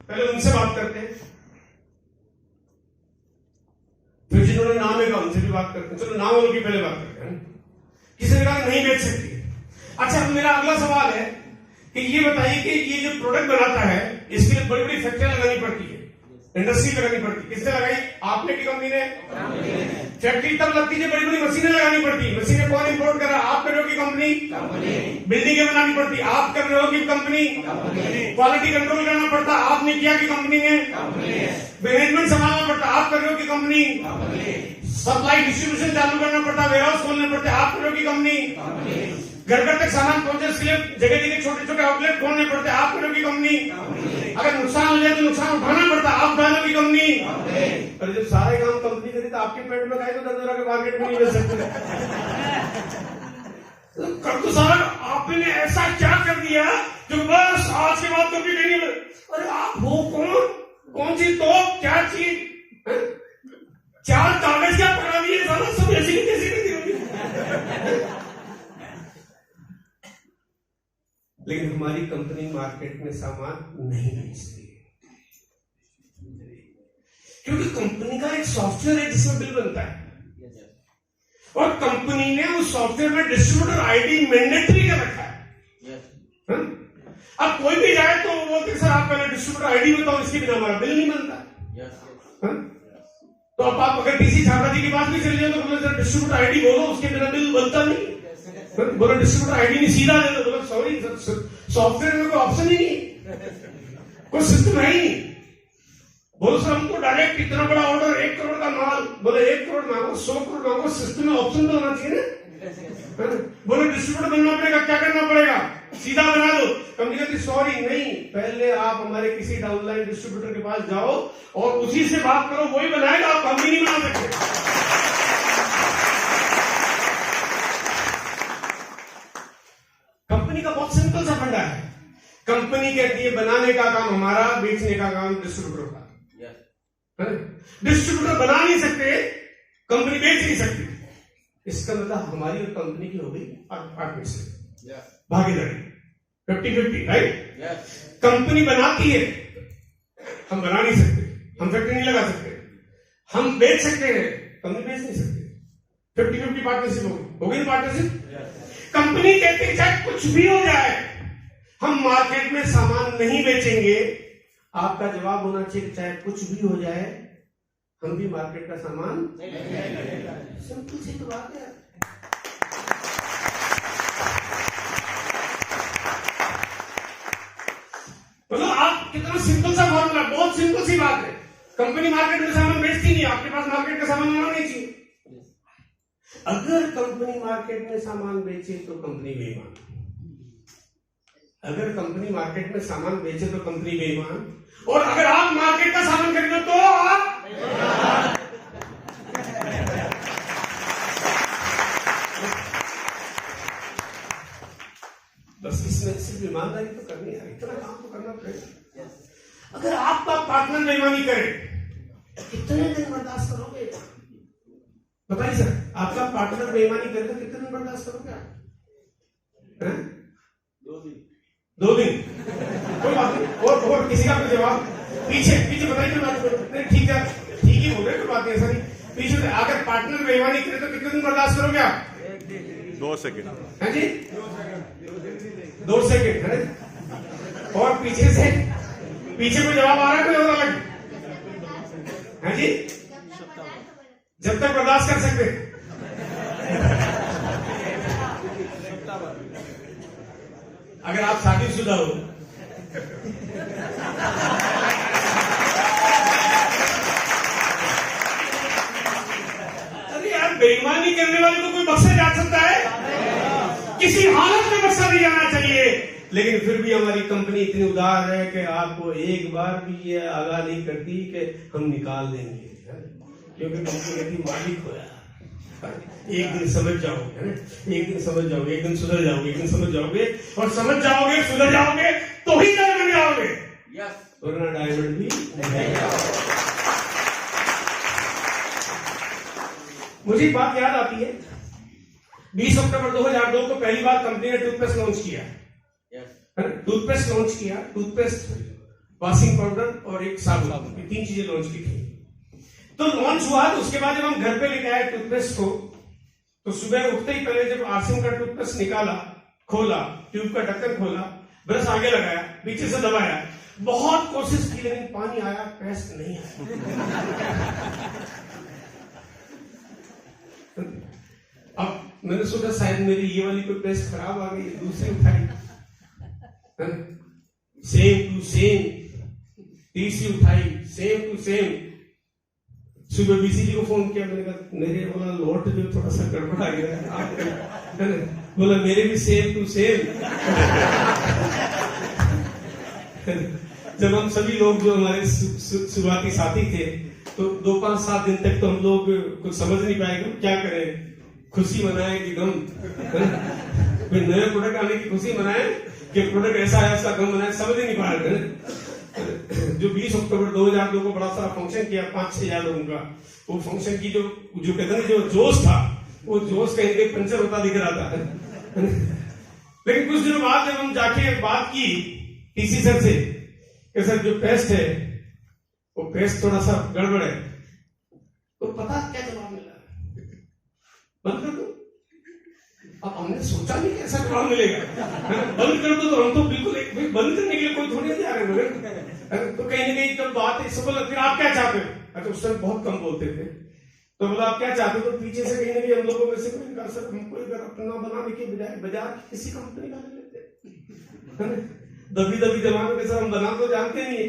पहले उनसे बात करते हैं, फिर जिन्होंने नाम है उनसे भी बात करते हैं। चलो नाम वालों की पहले बात करते हैं। किसी ने कहा नहीं बेच सकती। अच्छा, अब मेरा अगला सवाल है कि ये बताइए कि ये जो प्रोडक्ट बनाता है इसके लिए बड़ी बड़ी फैक्ट्रियां लगानी पड़ती है, इंडस्ट्री लगानी पड़ती है। किसने लगाई? आपने की कंपनी ने? फैक्ट्री तब लगती है बड़ी बड़ी मशीनें लगानी पड़ती है। मशीनें कौन इंपोर्ट कर रहा है? आप कर रहे हो कि कंपनी? बिल्डिंगें बनानी पड़ती, आप कर रहे हो कि कंपनी? क्वालिटी कंट्रोल करना पड़ता, आपने किया कि कंपनी ने? मैनेजमेंट संभालना पड़ता, आप कर रहे हो कि कंपनी? सप्लाई डिस्ट्रीब्यूशन चालू करना पड़ता, वेयरहाउस खोलने पड़ते, आप कर रहे हो कि कंपनी? घर घर तक सामान पहुंचे इसके लिए जगह जगह छोटे छोटे आउटलेट खोलने पड़ते, आप करो की कंपनी? अगर नुकसान हो जाए तो नुकसान उठाना पड़ता, आप उठाने की कंपनी? और जब सारे काम कंपनी करी तो आपके पेट में खाए तो 10 हजार के मार्केट में नहीं बेच सकते। कर तो सारा आपने ऐसा क्या कर दिया जो बस आज के बाद कभी नहीं। अरे आप हो कौन सी तो क्या चीज? 4 कागज क्या पकड़ा दिए सारा, सब ऐसी कैसी कर दी। लेकिन हमारी कंपनी मार्केट में सामान नहीं बेचती क्योंकि कंपनी का एक सॉफ्टवेयर है जिसमें बिल बनता है और कंपनी ने उस सॉफ्टवेयर में डिस्ट्रीब्यूटर आईडी मैंडेटरी कर रखा है। अब कोई भी जाए तो वो बोलते सर आप पहले डिस्ट्रीब्यूटर आईडी बताओ, इसके बिना हमारा बिल नहीं बनता। तो अब आप अगर किसी छात्रा जी के पास भी चले जाओ तो बोले सर डिस्ट्रीब्यूटर आईडी बोलो, उसके बिना बिल बनता नहीं। बोलो डिस्ट्रीब्यूटर आईडी नहीं सीधा दे दो, बोलो सॉरी सॉफ्टवेयर में कोई ऑप्शन ही नहीं, कोई सिस्टम है ही नहीं। बोलो सर हमको डायरेक्ट इतना बड़ा ऑर्डर 1 करोड़ का माल, बोले 1 करोड़ मांगो 100 करोड़ मांगो, सिस्टम में ऑप्शन तो होना चाहिए ना। बोले डिस्ट्रीब्यूटर बनना पड़ेगा, क्या करना पड़ेगा? सीधा बना दो। कंपनी कहती सॉरी नहीं, पहले आप हमारे किसी डाउनलाइन डिस्ट्रीब्यूटर के पास जाओ और उसी से बात करो, वही बनाएगा, आप कंपनी नहीं बना सकते। कंपनी का बहुत सिंपल सा फंडा है। कंपनी कहती है बनाने का काम हमारा, बेचने का काम डिस्ट्रीब्यूटर का। डिस्ट्रीब्यूटर बना नहीं सकते, कंपनी बेच नहीं सकती। इसका मतलब हमारी और कंपनी की हो गई पार्टनरशिप, भागीदारी, 50-50, राइट? कंपनी बनाती है, हम बना नहीं सकते, हम फैक्ट्री नहीं लगा सकते, हम बेच सकते हैं, कंपनी बेच नहीं सकते। 50-50 पार्टनरशिप होगी ना पार्टनरशिप? कंपनी कहती है चाहे कुछ भी हो जाए हम मार्केट में सामान नहीं बेचेंगे। आपका जवाब होना चाहिए चाहे कुछ भी हो जाए हम भी मार्केट का सामान नहीं। सिंपल सी तो बात है। मतलब आप कितना सिंपल सा फॉर्मूला, बहुत सिंपल सी बात है। कंपनी मार्केट में सामान बेचती नहीं, आपके पास मार्केट का सामान होना नहीं चाहिए। अगर कंपनी मार्केट में सामान बेचे तो कंपनी बेईमान, अगर कंपनी मार्केट में सामान बेचे तो कंपनी बेईमान, और अगर आप मार्केट का सामान खरीदो तो आप बस इसमें सिर्फ ईमानदारी तो करनी है, इतना काम तो करना पड़ेगा। अगर आपका पार्टनर बेईमानी करे कितने दिन बर्दाश्त करोगे? बताइए सर, आपका पार्टनर बेईमानी करे तो कितने दिन बर्दाश्त करोगे आप? 2 दिन? कोई बात नहीं। और किसी का जवाब पीछे बताइए बात। ठीक है, ठीक ही बोल रहे, कोई बात नहीं, ऐसा नहीं। पीछे अगर पार्टनर बेईमानी करे तो कितने दिन बर्दाश्त करोगे आप? 2 सेकंड। हाँ जी, 2 सेकंड है। और पीछे कोई जवाब आ रहा है कोई और अलग? हाँ जी, जब तक बर्दाश्त कर सकते। अगर आप शादीशुदा हो अरे यार, बेईमानी करने वाले को कोई बख्शा जा सकता है? किसी हालत में बख्शा नहीं जाना चाहिए। लेकिन फिर भी हमारी कंपनी इतनी उदार है कि आपको एक बार भी ये आगाह नहीं करती कि हम निकाल देंगे, क्योंकि कंपनी कहती मालिक हो यार, एक दिन समझ जाओगे, है ना? एक दिन समझ जाओगे, एक दिन सुधर जाओगे, एक दिन समझ जाओगे, और समझ जाओगे सुधर जाओगे तो ही डायमंड जाओगे, वरना डायमंड भी नहीं जाओगे। मुझे बात याद आती है, 20 अक्टूबर 2002 को पहली बार कंपनी ने टूथपेस्ट लॉन्च किया, टूथपेस्ट लॉन्च किया, टूथपेस्ट, वॉशिंग पाउडर और एक साबुन, ये 3 चीजें लॉन्च की थी। तो लॉन्च हुआ तो उसके बाद जब हम घर पे लेके आए टूथपेस्ट को, तो सुबह उठते ही पहले जब आसिम का टूथपेस्ट निकाला, खोला, ट्यूब का ढक्कन खोला, ब्रश आगे लगाया, पीछे से दबाया, बहुत कोशिश की लेकिन पानी आया, पेस्ट नहीं आया। अब मैंने सोचा शायद मेरी ये वाली कोई पेस्ट खराब आ गई, दूसरी उठाई, सेम टू सेम, तीसरी उठाई, सेम टू सेम। सुबह बीसी जी को फोन किया, मैंने कहा मेरे बोला लोट जो थोड़ा सा गड़बड़ आ गया है, बोला मेरे भी सेम टू सेम। जब हम सभी लोग जो हमारे शुरुआती साथी थे, तो 2-5-7 दिन तक तो हम लोग कुछ समझ नहीं पाए कि क्या करें, खुशी मनाए कि गम, कोई नए प्रोडक्ट आने की खुशी मनाए कि प्रोडक्ट ऐसा है ऐसा गम मनाए, समझ ही नहीं पा रहे थे। जो 20 अक्टूबर 2002 को बड़ा सारा फंक्शन किया 5-6 हजार लोगों का, वो फंक्शन की जो कहते हैं जो जोश था, वो जोश कहीं कहीं पंचर होता दिख रहा था। लेकिन कुछ दिनों बाद जब हम जाके बात की टीसी सर से कि सर जो पेस्ट है वो पेस्ट थोड़ा सा गड़बड़ है, तो पता क्या जवाब मिला, बंद कर दो। अब हमने सोचा नहीं ऐसा जवाब मिलेगा, बंद कर दो, तो हम तो बिल्कुल बंद करने के लिए कोई थोड़ी नहीं आ रहे मगर, तो कहीं ना कहीं जब बात है सब बोला फिर आप क्या चाहते हो, अच्छा उस समय बहुत कम बोलते थे, तो बोला आप क्या चाहते हो, तो पीछे से कहीं ना कहीं हम लोगों में से कोई कहा सर हमको अगर अपना बनाने के बजाय बाजार किसी कंपनी का ले लेते, दबी जमाने में सर हम बना तो जानते नहीं है,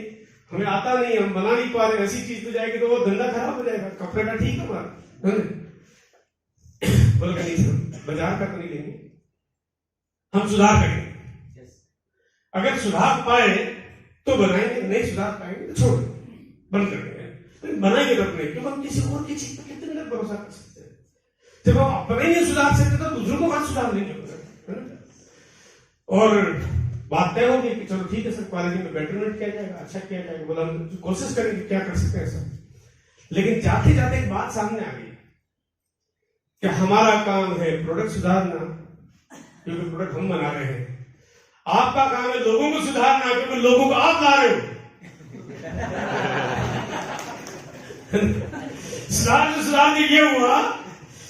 हमें आता नहीं, हम बना नहीं पा रहे, ऐसी चीज तो जाएगी तो वो धंधा खराब हो जाएगा, कपड़े का ठीक है हमारा, बोला नहीं सर बाजार का तो नहीं लेंगे, हम सुधार करेंगे, अगर सुधार पाए तो बनाएंगे, नहीं सुधार पाएंगे तो छोड़ बंद कर देंगे, बनाएंगे तो अपने, क्योंकि हम किसी और की चीज पर कितने मिनट भरोसा कर सकते हैं, जब हम अपने नहीं सुधार सकते तो दूसरों को बात सुधार लेंगे। और बात तय होगी कि चलो ठीक है सर क्वालिटी में बेटरमेंट किया जाएगा, अच्छा किया जाएगा, बोला हम कोशिश करेंगे क्या कर सकते हैं सर। लेकिन जाते जाते एक बात सामने आ गई कि हमारा काम है प्रोडक्ट सुधारना, क्योंकि प्रोडक्ट हम बना रहे हैं, आपका काम है लोगों को सुधारना, क्योंकि लोगों को आप ला रहे हो। सुधार ये हुआ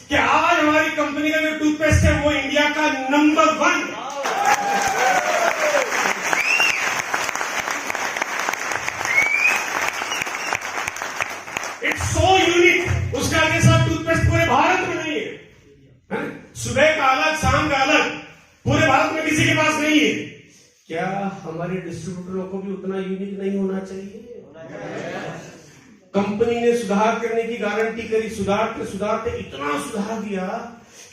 कि आज हमारी कंपनी का जो टूथपेस्ट है वो इंडिया का नंबर 1, इट्स सो यूनिक, उसका जैसा टूथपेस्ट पूरे भारत में नहीं है, सुबह का अलग शाम का अलग, पूरे भारत में किसी के पास नहीं है। क्या हमारे डिस्ट्रीब्यूटरों को भी उतना यूनिक नहीं होना चाहिए? कंपनी ने सुधार करने की गारंटी करी, सुधारते इतना सुधार दिया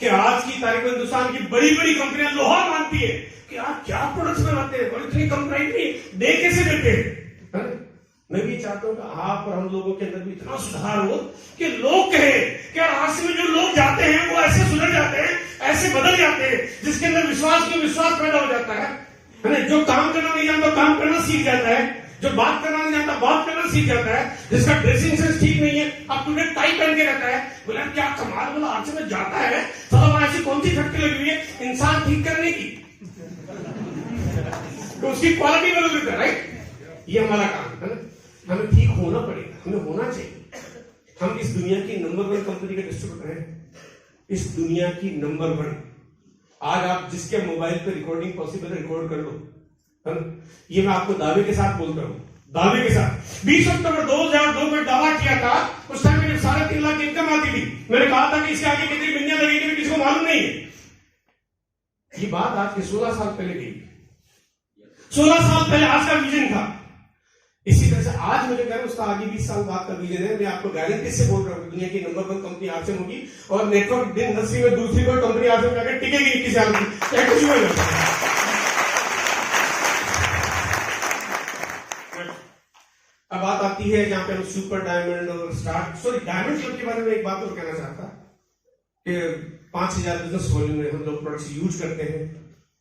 कि आज की तारीख में हिंदुस्तान की बड़ी बड़ी कंपनियां लोहा मानती है कि आप क्या प्रोडक्ट्स बनाते हैं और इतनी कम प्राइस में दे कैसे देते हैं। मैं भी चाहता हूं कि आप और हम लोगों के अंदर भी इतना सुधार हो कि लोग कहें कि आज में जो लोग जाते हैं वो ऐसे सुधर जाते हैं, ऐसे बदल जाते हैं, जिसके अंदर विश्वास पैदा हो जाता है ना, जो काम करना नहीं जानता काम करना सीख जाता है, जो बात करना नहीं जानता बात करना सीख जाता है, जिसका ड्रेसिंग सेंस ठीक नहीं है अब टुडे टाई पहन के रहता है, बोला क्या कमाल, बोला आज में जाता है साला ऐसी कौन सी फटके लगी हुई है इंसान ठीक करने की, तो उसकी क्वालिटी बदल देता है, राइट। ये हमारा काम है ना, हमें ठीक होना पड़ेगा, हमें होना चाहिए। हम इस दुनिया की नंबर 1 कंपनी के डिस्ट्रीब्यूटर हैं, इस दुनिया की नंबर 1। आज आप जिसके मोबाइल पे रिकॉर्डिंग पॉसिबल है रिकॉर्ड कर लो, है ना, ये मैं आपको दावे के साथ बोलता हूँ, दावे के साथ। 20 अक्टूबर 2002 में दावा किया था, उस टाइम में 3.5 लाख की इनकम आती थी, मैंने कहा था कि इसके आगे कितनी दुनिया लगेगी किसी को मालूम नहीं है। ये बात आज के 16 साल पहले की, 16 साल पहले आज का विजन था। इसी तरह से आज मुझे कह रहा हूं उसका आगे 20 साल बाद का विजन है। मैं आपको गारंटी से बोल रहा हूं दुनिया की नंबर 1 कंपनी आज से होगी और नेटवर्क इंडस्ट्री में दूसरी कोई कंपनी आज से जाकर टिकेगी किसी हाल में, चाहे कुछ भी हो। अब बात आती है जहां पे हम सुपर डायमंड और डायमंड क्लब के बारे में एक बात और कहना चाहता कि 5000 बिजनेस वॉल्यूम में हम लोग प्रोडक्ट्स यूज करते हैं,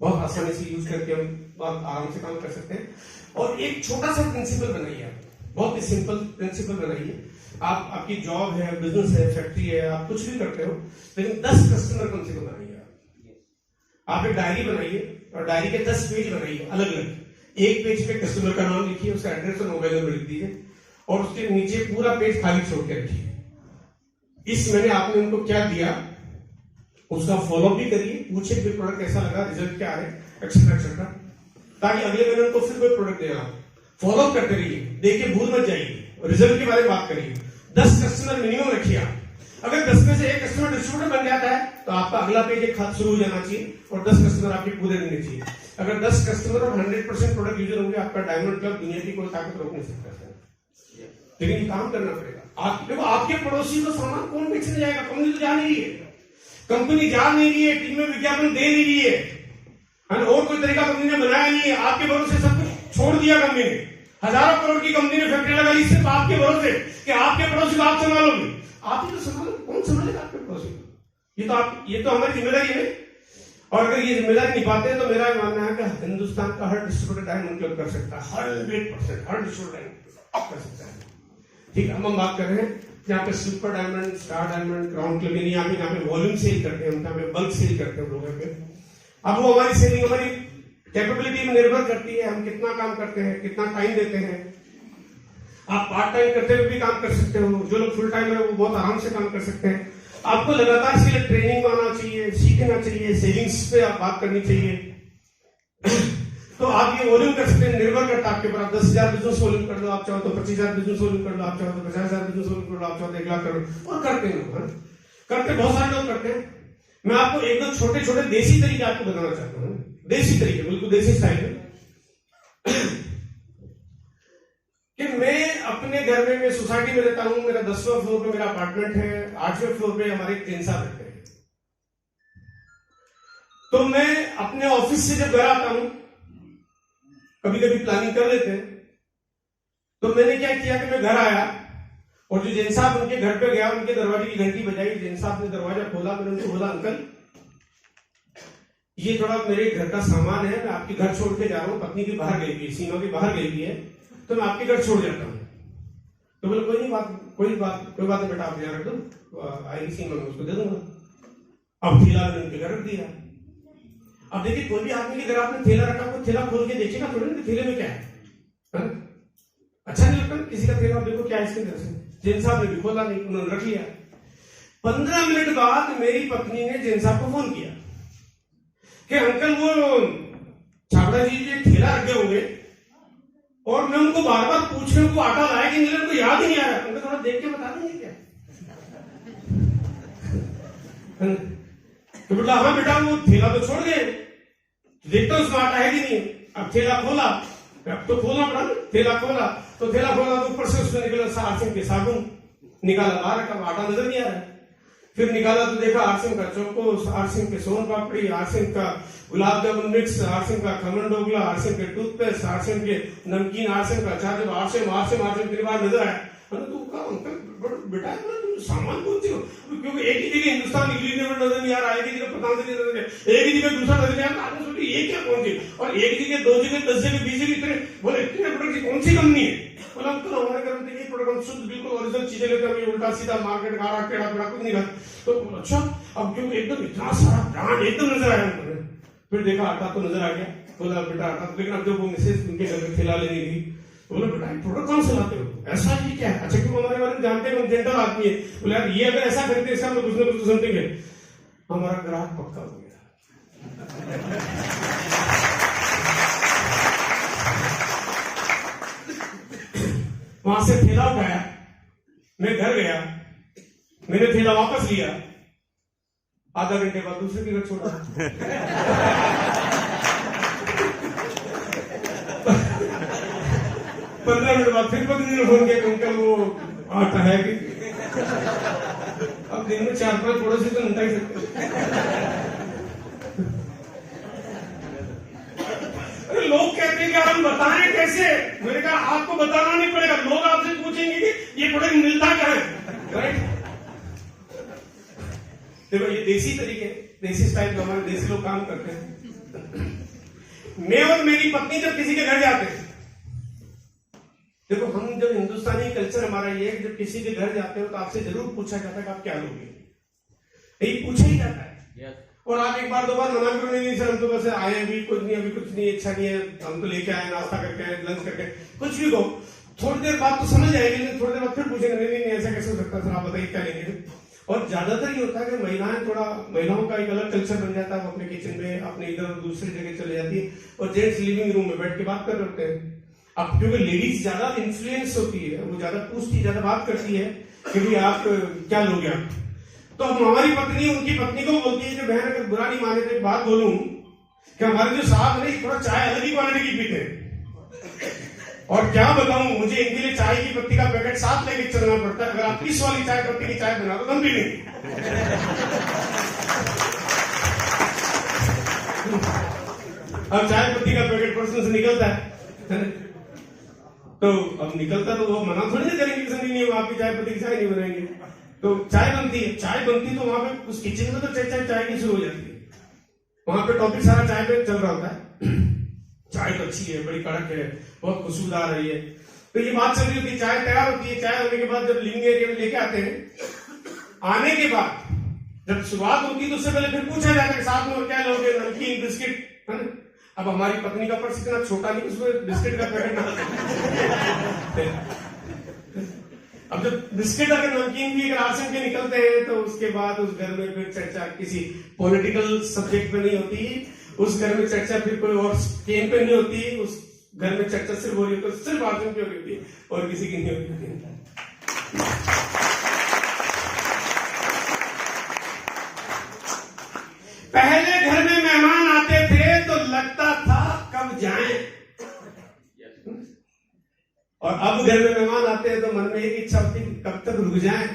बहुत आसानी से यूज करके हम बहुत आराम से काम कर सकते हैं। और एक छोटा सा प्रिंसिपल बनाइए, बहुत ही सिंपल प्रिंसिपल बनाइए। आपकी जॉब है, बिजनेस है, फैक्ट्री है, आप कुछ भी करते हो, लेकिन 10 कस्टमर कम से कम बनाइए। आप एक डायरी बनाइए और डायरी के 10 पेज बनाइए अलग अलग, एक पेज पे कस्टमर का नाम लिखिए, उसका एड्रेस और मोबाइल नंबर लिख दीजिए और उसके नीचे पूरा पेज खाली छोड़ के रखिए। इस महीने आपने उनको क्या दिया उसका फॉलो भी करिए, पूछिए कि प्रोडक्ट कैसा लगा, रिजल्ट क्या है, एक्सेट्रा एक्सेट्रा, ताकि अगले महीने उनको फिर कोई प्रोडक्ट देना। फॉलो करते रहिए, देखिए भूल मत जाइए, रिजल्ट के बारे में बात करिए। 10 कस्टमर मिनिमम रखिए आप। अगर 10 में से एक कस्टमर डिस्ट्रीब्यूटर बन जाता है तो आपका अगला पेज एक खात शुरू हो जाना चाहिए और 10 कस्टमर आपके पूरे रहने चाहिए। अगर 10 कस्टमर और 100% प्रोडक्ट यूजर होंगे, आपका डायमंड क्लब दुनिया की कोई ताकत रोक नहीं सकता। लेकिन ये काम करना पड़ेगा। देखो आपके पड़ोसी को सामान कौन बेचने जाएगा? कंपनी तो जा नहीं रही है, कंपनी जा नहीं रही है, टीम में विज्ञापन दे नहीं रही है, और कोई तरीका कंपनी ने बनाया नहीं है। आपके भरोसे सब कुछ छोड़ दिया कंपनी ने, हजारों करोड़ की कंपनी ने फैक्ट्री लगा ली सिर्फ आपके भरोसे कि आपके पड़ोसी को आप संभालोगे। आप ही तो संभालो, कौन संभालेगा आपके पड़ोसी को? ये तो हमारी जिम्मेदारी है। और अगर ये जिम्मेदारी निभाते हैं तो मेरा मानना है कि हिंदुस्तान का हर डिस्ट्रीब्यूटर डायमंड क्लब कर सकता है, 100% हर डिस्ट्रीब्यूटर कर सकता है। ठीक है, हम बात कर रहे हैं यहाँ पे super diamond, star diamond, crown club, यहाँ पे वॉल्यूम सेल करते हैं, यहाँ पे बल्क सेल करते हैं लोगों पे। अब वो हमारी सेलिंग हमारी कैपेबिलिटी में निर्भर करती है, हम कितना काम करते हैं, कितना टाइम देते हैं। आप पार्ट टाइम करते हुए भी काम कर सकते हो, जो लोग फुल टाइम है वो बहुत आराम से काम कर सकते हैं। आपको लगातार इसके लिए ट्रेनिंग आना चाहिए, सीखना चाहिए, सेविंग्स पे आप बात करनी चाहिए। तो आप ये वॉल्यूम कर सकते हैं, निर्भर करता है आपके ऊपर। आप 10,000 बिजनेस वॉल्यूम कर लो, आप चाहो तो 25,000 बिजनेस वॉल्यूम कर लो, आप चाहो तो 50,000 बिजनेस वॉल्यूम कर लो, आप चाहो तो 1 लाख कर लो, और करते हैं लोग, करते बहुत सारे लोग करते हैं। मैं आपको एक दो छोटे छोटे देसी तरीके आपको बताना चाहता हूँ, देसी तरीके, बिल्कुल देसी स्टाइल में। कि मैं अपने घर में, मैं सोसाइटी में रहता हूँ, मेरा 10वें फ्लोर पे मेरा अपार्टमेंट है, 8वें फ्लोर पे हमारे जैन साहब रहते हैं। तो मैं अपने ऑफिस से जब घर आता हूं, कभी कभी प्लानिंग कर लेते हैं, तो मैंने क्या किया कि मैं घर आया और जो जैन साहब उनके घर पे गया, उनके दरवाजे की घंटी बजाई, जैन साहब ने दरवाजा खोला, मैंने उनको बोला अंकल ये थोड़ा मेरे घर का सामान है, मैं आपके घर छोड़ के जा रहा हूँ, पत्नी की बाहर गई हुई, सीमा की बाहर गई हुई है, तो मैं आपके घर छोड़ जाता हूँ। तो बोले कोई बात नहीं बेटा, आप यहाँ रख दो, आएगी सीमा में उसको दे दूंगा। अब थैला मैंने उनके घर रख दिया। अब देखिए कोई भी आदमी के घर आपने थैला रखा, कोई थैला खोल के देखेगा थोड़ी ना थैले में क्या है? अच्छा नहीं लगता किसी का थैला, देखो क्या है इसके अंदर से। जैन साहब ने भी खोला नहीं, उन्होंने रख लिया। 15 मिनट बाद मेरी पत्नी ने जैन साहब को फोन किया कि अंकल वो छाबड़ा जी के थैला रखे होंगे और मैं उनको बार बार पूछ रहा हूँ वो आटा लाया कि नहीं, उनको याद ही नहीं आ रहा, उनको थोड़ा देख के बता देंगे क्या? तो बेटा हाँ बेटा वो थैला तो छोड़ गए, देखता हूँ उसमें आटा है कि नहीं। अब थैला खोला, अब तो खोलना पड़ा, थैला खोला तो ऊपर से उसमें निकला आरसिंग के साबुन, निकाला बाहर रखा, आटा नजर नहीं आ रहा है। फिर निकाला तो देखा आरसिंग का चोको, आरसिंग के सोन पापड़ी, आरसिंग का गुलाब जामुन मिक्स, आरसिंग का खमन डोगला, आरसिंग के टूथपेस्ट, आरसिंग के नमकीन, आरसिंग का चार्ज, आरसिंग के बाद नजर आया। तो कहा अंकल बेटा सामान कौन सी हो, क्योंकि एक ही जगह हिंदुस्तान नजर नहीं आ रहा, एक ही जगह पतंजलि नजर नहीं, एक ही जगह दूसरा नजर नहीं आ रहा। आपने सोचा ये क्या कौन सी, और एक जगह 2 जगह 10 जगह 20 जगह इतने, बोले इतने प्रोडक्ट की कौन सी कंपनी है? बोला अंकल हमारे घर में ये प्रोडक्ट शुद्ध बिल्कुल ओरिजिनल चीजें लेते हैं, उल्टा सीधा मार्केट गाड़ा टेढ़ा पेड़ा कुछ नहीं खाते। तो अच्छा अब क्योंकि एकदम इतना सारा ब्रांड एकदम नजर आया उन्होंने। फिर देखा आटा तो नजर आ गया, बोला बेटा आटा, लेकिन अब जब वो मिसेज उनके घर में थैला लेने गई, बोले बेटा प्रोडक्ट कौन से लाते हो, ऐसा ही क्या? अच्छा क्यों, हमारे बारे में जानते हैं, हम जेंटल आदमी है। बोले यार ये अगर ऐसा करते इसका हम कुछ ना कुछ समथिंग है। हमारा ग्राहक पक्का हो गया। वहां से थैला उठाया, मैं घर गया, मैंने थैला वापस लिया, आधा घंटे बाद दूसरे के घर छोड़ा। 15 मिनट बाद फिर पत्नी ने फोन किया अंकल वो आता है कि अब दिन में 4-5 पड़ोसी तो निपटा ही सकते। अरे लोग कहते हैं कि हम बताएं कैसे, मैंने कहा आपको बताना नहीं पड़ेगा, लोग आपसे पूछेंगे कि ये प्रोडक्ट मिलता क्या है, राइट? देखो ये देसी तरीके, देसी स्टाइल में हमारे देसी लोग काम करते हैं। मैं और मेरी पत्नी जब किसी के घर जाते हैं, देखो हम जब हिंदुस्तानी कल्चर हमारा ये है, जब किसी के घर जाते हो तो आपसे जरूर पूछा जाता है कि आप क्या लोगे, यही पूछा ही जाता है। और आप एक बार दो बार मना करो, नहीं सर हम तो बस आए, अभी कुछ नहीं, अच्छा नहीं है, हम तो लेके आए, नाश्ता करके आए, लंच करके, कुछ भी कहो, थोड़ी देर बाद तो समझ आएगी, लेकिन थोड़ी देर बाद फिर पूछेंगे, नहीं ऐसा कैसे हो सकता है सर, आप बताइए क्या लेंगे। और ज्यादातर ये होता है कि महिलाओं का एक अलग कल्चर बन जाता है, वो अपने किचन में अपने इधर दूसरी जगह चले जाती है, और जेंट्स लिविंग रूम में बैठ के बात कर रहे होते हैं। अब क्योंकि लेडीज ज्यादा इन्फ्लुएंस होती है, वो ज्यादा पूछती, ज्यादा बात करती है कि भाई आप क्या लोगे आप। तो अब हमारी पत्नी उनकी पत्नी को बोलती है कि बहन अगर बुरा नहीं माने तो एक बात बोलूं कि हमारे जो साहब है थोड़ा चाय अलग ही क्वालिटी की पीते हैं, और क्या बताऊं, मुझे इनके लिए चाय की पत्ती का पैकेट साथ लेके चलना पड़ता है। अगर आप इस वाली चाय पत्ती की चाय बना तो हम भी नहीं। अब चाय पत्ती का पैकेट पर्सन से निकलता है तो अब निकलता तो वो मना थोड़ी ना करेंगे कि नहीं वो आपकी चाय पत्ती की चाय नहीं बनाएंगे। तो चाय बनती तो वहां पे उस किचन में तो चाय की शुरू हो जाती है। वहां पे टॉपिक सारा चाय पे चल रहा होता है, चाय तो अच्छी है, बड़ी कड़क है, बहुत खुशबूदार है ये, तो ये बात चल रही होती है, चाय तैयार होती है। चाय होने के बाद जब लिविंग एरिया में लेके आते हैं, आने के बाद जब शुरुआत होती है तो उससे पहले फिर पूछा जाता है साथ में क्या लोगे, नमकीन बिस्किट, है ना। अब हमारी पत्नी का पर्स इतना छोटा नहीं, उसमें बिस्किट का पैकेट ना अब जब बिस्किट अगर नमकीन भी अगर आसन के निकलते हैं तो उसके बाद उस घर में फिर चर्चा किसी पॉलिटिकल सब्जेक्ट पे नहीं होती, उस घर में चर्चा फिर कोई और स्कीम पे नहीं होती, उस घर में चर्चा सिर्फ हो रही है तो सिर्फ आसन की हो रही होती है और किसी की नहीं होती। पहले घर में मेहमान आते थे तो लगता था कब जाएं, और अब घर में मेहमान आते हैं तो मन में एक इच्छा होती है कब तक रुक जाएं।